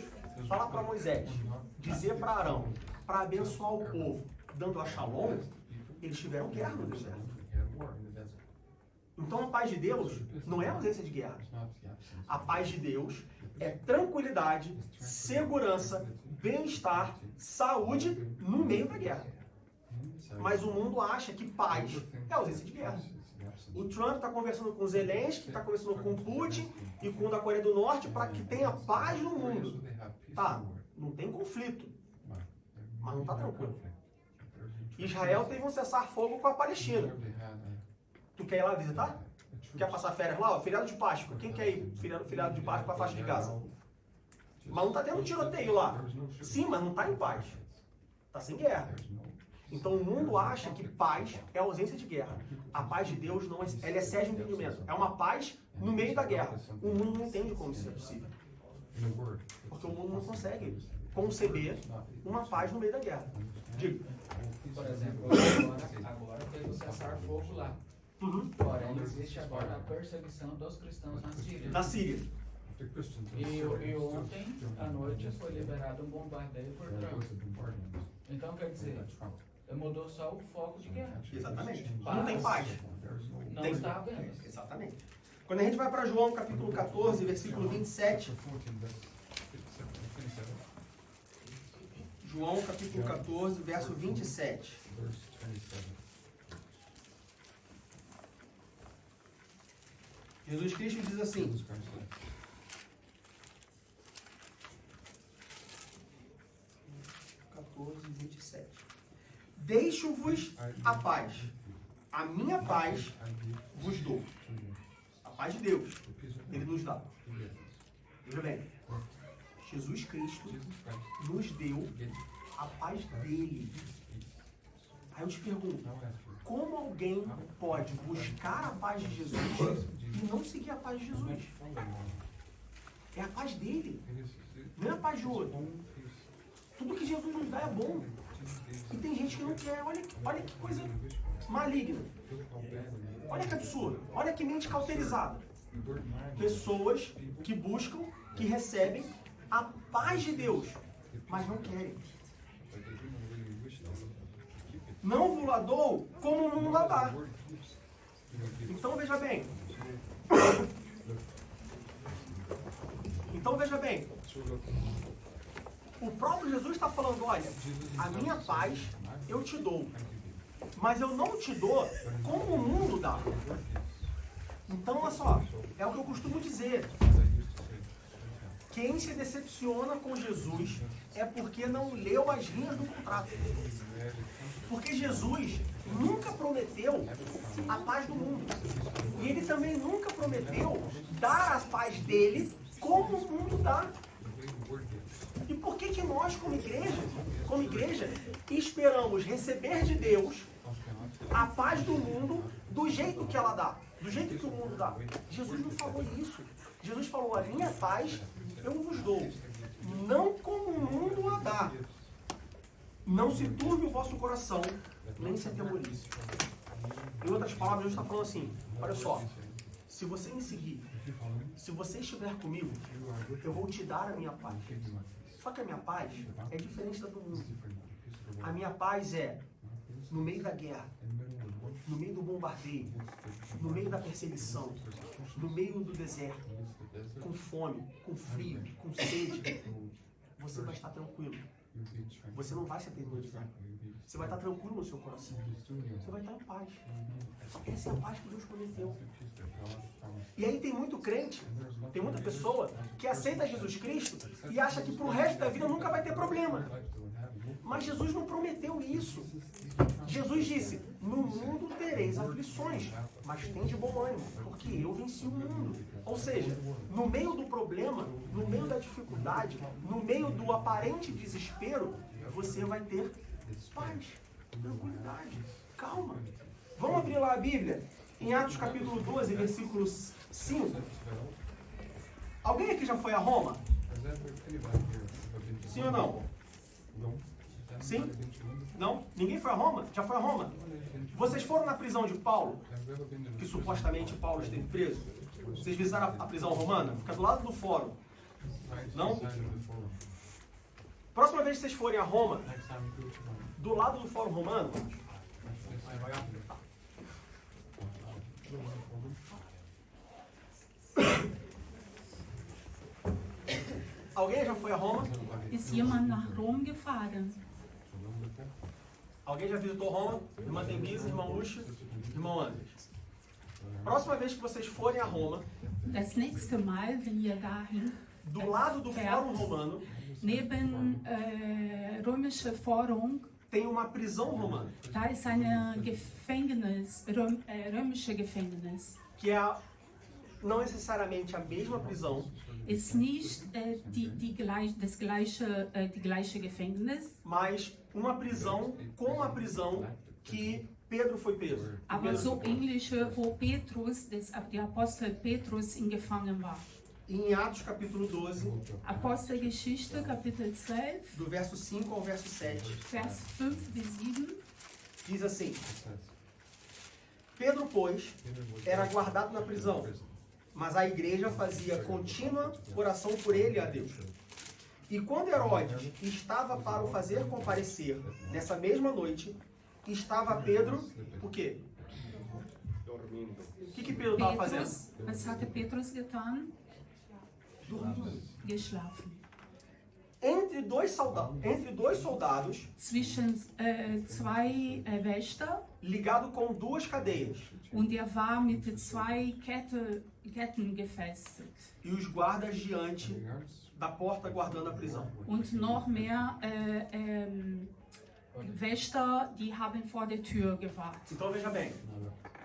Speaker 1: fala para Moisés, dizer para Arão, para abençoar o povo, dando a Shalom, eles tiveram guerra no deserto. Então a paz de Deus não é ausência de guerra. A paz de Deus é tranquilidade, segurança, bem-estar, saúde no meio da guerra. Mas o mundo acha que paz é ausência de guerra. O Trump está conversando com o Zelensky, está conversando com o Putin e com o da Coreia do Norte para que tenha paz no mundo. Tá, não tem conflito, mas não está tranquilo. Israel teve um cessar-fogo com a Palestina. Tu quer ir lá visitar? Tu quer passar férias lá? Ó, feriado de Páscoa. Quem quer ir feriado de Páscoa para a faixa de Gaza? Mas não está tendo tiroteio lá. Sim, mas não está em paz. Está sem guerra. Então o mundo acha que paz é ausência de guerra. A paz de Deus não é, ela excede o entendimento. É uma paz no meio da guerra. O mundo não entende como isso é possível. Porque o mundo não consegue conceber uma paz no meio da guerra. Diga.
Speaker 5: Por exemplo, agora teve o cessar-fogo lá. Porém, existe agora a perseguição dos cristãos na Síria.
Speaker 1: Na Síria.
Speaker 5: E ontem à noite foi liberado um bombardeio por Trump. Então, quer dizer, mudou só o foco de guerra.
Speaker 1: Exatamente. Não tem paz.
Speaker 5: Não está havendo.
Speaker 1: Exatamente. Quando a gente vai para João capítulo 14, versículo 27. João capítulo 14, verso 27. Jesus Cristo diz assim, 14:27. Deixo-vos a paz. A minha paz vos dou. A paz de Deus, Ele nos dá. Veja bem, Jesus Cristo nos deu a paz dele. Aí eu te pergunto, como alguém pode buscar a paz de Jesus e não seguir a paz de Jesus? É a paz dele, não é a paz de outro. Tudo que Jesus nos dá é bom. E tem gente que não quer. Olha que coisa maligna. Olha que absurdo. Olha que mente cauterizada. Pessoas que buscam, que recebem a paz de Deus, mas não querem. Não vos dou como o mundo a dá. Então veja bem. O próprio Jesus está falando, olha, a minha paz eu te dou, mas eu não te dou como o mundo dá. Então, olha só, é o que eu costumo dizer. Quem se decepciona com Jesus é porque não leu as linhas do contrato. Porque Jesus nunca prometeu a paz do mundo. E ele também nunca prometeu dar a paz dele como o mundo dá. E por que nós, como igreja, esperamos receber de Deus a paz do mundo do jeito que ela dá, do jeito que o mundo dá? Jesus não falou isso. Jesus falou, a minha paz eu vos dou, não como o mundo a dá. Não se turbe o vosso coração, nem se atemorize. Em outras palavras, Jesus está falando assim, olha só, se você me seguir, se você estiver comigo, eu vou te dar a minha paz. Só que a minha paz é diferente da do mundo. A minha paz é no meio da guerra, no meio do bombardeio, no meio da perseguição, no meio do deserto, com fome, com frio, com sede. Você vai estar tranquilo. Você não vai se aterrorizar. Você vai estar tranquilo no seu coração. Você vai estar em paz. Essa é a paz que Deus prometeu. E aí tem muito crente, tem muita pessoa que aceita Jesus Cristo e acha que pro resto da vida nunca vai ter problema. Mas Jesus não prometeu isso. Jesus disse, no mundo tereis aflições, mas tem de bom ânimo, porque eu venci o mundo. Ou seja, no meio do problema, no meio da dificuldade, no meio do aparente desespero, você vai ter paz, tranquilidade, calma. Vamos abrir lá a Bíblia, em Atos capítulo 12, versículo 5. Alguém aqui já foi a Roma? Sim ou não? Sim? Não? Ninguém foi a Roma? Já foi a Roma? Vocês foram na prisão de Paulo, que supostamente Paulo esteve preso? Vocês visitaram a prisão romana? Fica do lado do fórum. Não? Próxima vez que vocês forem a Roma, do lado do fórum romano, alguém já foi a Roma?
Speaker 9: Ist jemand nach Rom gefahren?
Speaker 1: Alguém já visitou Roma? Irmã Denise, irmão Ucha, irmão Andres. Próxima vez que vocês forem a Roma,
Speaker 9: Das nächste Mal, wenn ihr dahin
Speaker 1: do lado do fórum romano,
Speaker 9: neben römische Forum,
Speaker 1: tem uma prisão romana,
Speaker 9: da ist eine Gefängnis, römische Gefängnis.
Speaker 1: que é não necessariamente a mesma prisão,
Speaker 9: Ist nicht die gleiche Gefängnis,
Speaker 1: mas uma prisão como a prisão que Pedro foi preso.
Speaker 9: aber so ähnliche, wo der Apostel Petrus in Gefangen war.
Speaker 1: Em Atos capítulo 12,
Speaker 9: Apostelgeschichte, Kapitel 12,
Speaker 1: do verso 5 ao verso 7,
Speaker 9: Vers 5 bis 7.
Speaker 1: diz assim: Pedro, pois, era guardado na prisão, mas a igreja fazia contínua oração por ele a Deus. E quando Herodes estava para o fazer comparecer nessa mesma noite, estava Pedro, o quê?
Speaker 7: Dormindo.
Speaker 1: O que Pedro estava fazendo?
Speaker 9: Was hatte Petrus getan?
Speaker 1: Dormindo.
Speaker 9: Geschlafen.
Speaker 1: entre dois soldados
Speaker 9: zwischen zwei Wächter
Speaker 1: ligado com duas cadeias.
Speaker 9: und er war mit zwei Ketten gefesselt.
Speaker 1: E os guardas diante da porta guardando a prisão.
Speaker 9: Und noch mehr Wächter, die haben vor der Tür gewartet.
Speaker 1: Então veja bem,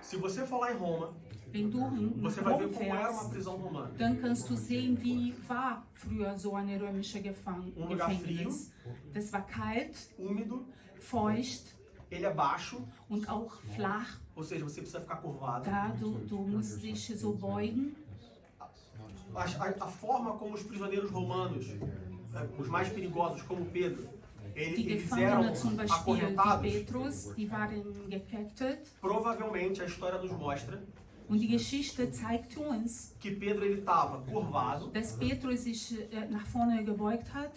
Speaker 1: se você for lá em Roma,
Speaker 9: Wenn du in
Speaker 1: você vai ver
Speaker 9: Rom
Speaker 1: como era uma
Speaker 9: fährst,
Speaker 1: prisão romana.
Speaker 9: dann kannst du sehen, wie war früher so eine römische
Speaker 1: Lugar
Speaker 9: Gefängnis. Das war kalt,
Speaker 1: Úmido,
Speaker 9: feucht
Speaker 1: ele é baixo,
Speaker 9: und auch flach.
Speaker 1: ou seja, você precisa ficar curvado.
Speaker 9: Da du musst dich so beugen.
Speaker 1: A forma como os prisioneiros romanos, os mais perigosos, como Pedro,
Speaker 9: Die
Speaker 1: eles eram
Speaker 9: Gefangenen zum Beispiel, die
Speaker 1: acorrentados,
Speaker 9: Petrus, die waren gekettet.
Speaker 1: provavelmente a história nos mostra
Speaker 9: Und die Geschichte zeigt uns,
Speaker 1: que Pedro ele estava curvado.
Speaker 9: dass Petrus sich nach vorne gebeugt hat.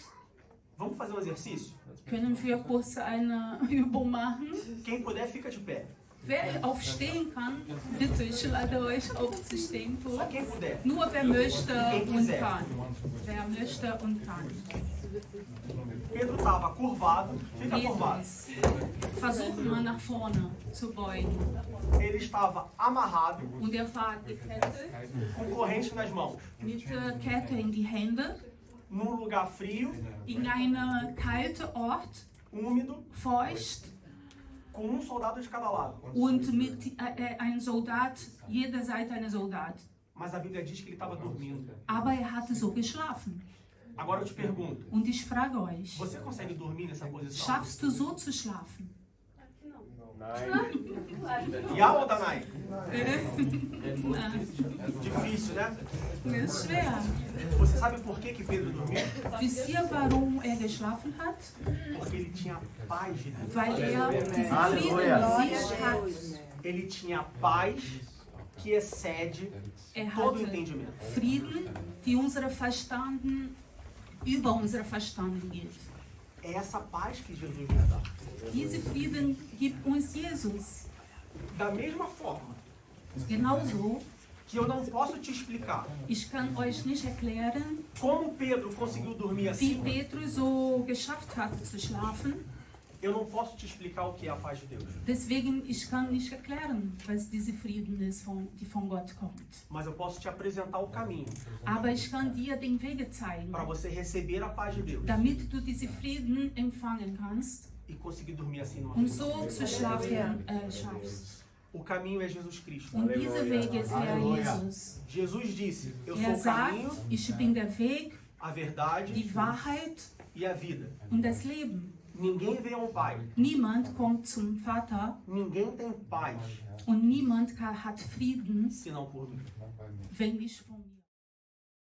Speaker 1: Vamos fazer um exercício?
Speaker 9: Können wir kurz eine Übung machen?
Speaker 1: Quem puder, fica de pé.
Speaker 9: Wer aufstehen kann, bitte, ich lade euch aufzustehen.
Speaker 1: Só quem puder.
Speaker 9: Nur wer möchte
Speaker 1: Quem
Speaker 9: und
Speaker 1: quiser.
Speaker 9: kann. Wer möchte und kann.
Speaker 1: Pedro estava curvado, fica curvado.
Speaker 9: Petrus, versucht mal nach vorne zu beugen.
Speaker 1: Ele estava amarrado,
Speaker 9: Und er war gekettet,
Speaker 1: com corrente nas mãos,
Speaker 9: mit Kette in die Hände,
Speaker 1: num lugar frio,
Speaker 9: in einen kalten Ort,
Speaker 1: úmido,
Speaker 9: feucht
Speaker 1: com soldado de cada lado.
Speaker 9: und mit einem Soldat, jeder Seite ein Soldat.
Speaker 1: Mas a Bíblia diz que ele estava dormindo.
Speaker 9: Aber er hatte so geschlafen.
Speaker 1: Agora eu te pergunto,
Speaker 9: Und ich frage euch,
Speaker 1: você consegue dormir nessa posição?
Speaker 9: schaffst du so zu schlafen?
Speaker 1: Ja ou Danai?
Speaker 9: Nein,
Speaker 1: Difícil, né?
Speaker 9: ist schwer.
Speaker 1: Você sabe por que Pedro dormiu?
Speaker 9: Wisst ihr, warum er geschlafen hat?
Speaker 1: Porque ele tinha paz de Deus.
Speaker 9: Weil er diesen
Speaker 6: Halleluja.
Speaker 9: Frieden in sich hat.
Speaker 1: Ele tinha paz que excede
Speaker 9: Er
Speaker 1: todo
Speaker 9: hatte
Speaker 1: entendimento.
Speaker 9: Frieden, die über unsere Verstanden geht.
Speaker 1: É essa paz que Jesus nos dá.
Speaker 9: Diese Frieden gibt uns Jesus.
Speaker 1: Da mesma forma
Speaker 9: Genauso,
Speaker 1: que eu não posso te explicar
Speaker 9: ich kann euch nicht erklären,
Speaker 1: como Pedro conseguiu dormir
Speaker 9: wie
Speaker 1: assim,
Speaker 9: Petrus so geschafft hat zu schlafen.
Speaker 1: eu não posso te explicar o que é a paz de Deus.
Speaker 9: Deswegen, ich kann nicht erklären, was diese Frieden ist, die von Gott kommt.
Speaker 1: Mas eu posso te apresentar o caminho
Speaker 9: Aber ich kann dir den Wege zeigen,
Speaker 1: para você receber a paz de Deus
Speaker 9: damit du diese Frieden empfangen kannst
Speaker 1: e conseguir dormir assim numa
Speaker 9: und
Speaker 1: posição.
Speaker 9: so zu schlafen schaffst.
Speaker 1: O caminho é Jesus Cristo.
Speaker 9: Und dieser Weg ist Herr
Speaker 6: Halleluja.
Speaker 9: Jesus.
Speaker 1: Jesus disse, eu sou
Speaker 9: Er
Speaker 1: o caminho,
Speaker 9: sagt, ich bin der Weg,
Speaker 1: a verdade
Speaker 9: die Wahrheit
Speaker 1: e a vida.
Speaker 9: und das Leben.
Speaker 1: Ninguém vê ao Pai.
Speaker 9: Niemand kommt zum Vater
Speaker 1: Ninguém tem paz
Speaker 9: und niemand hat Frieden,
Speaker 1: senão por mim.
Speaker 9: wenn nicht von mir.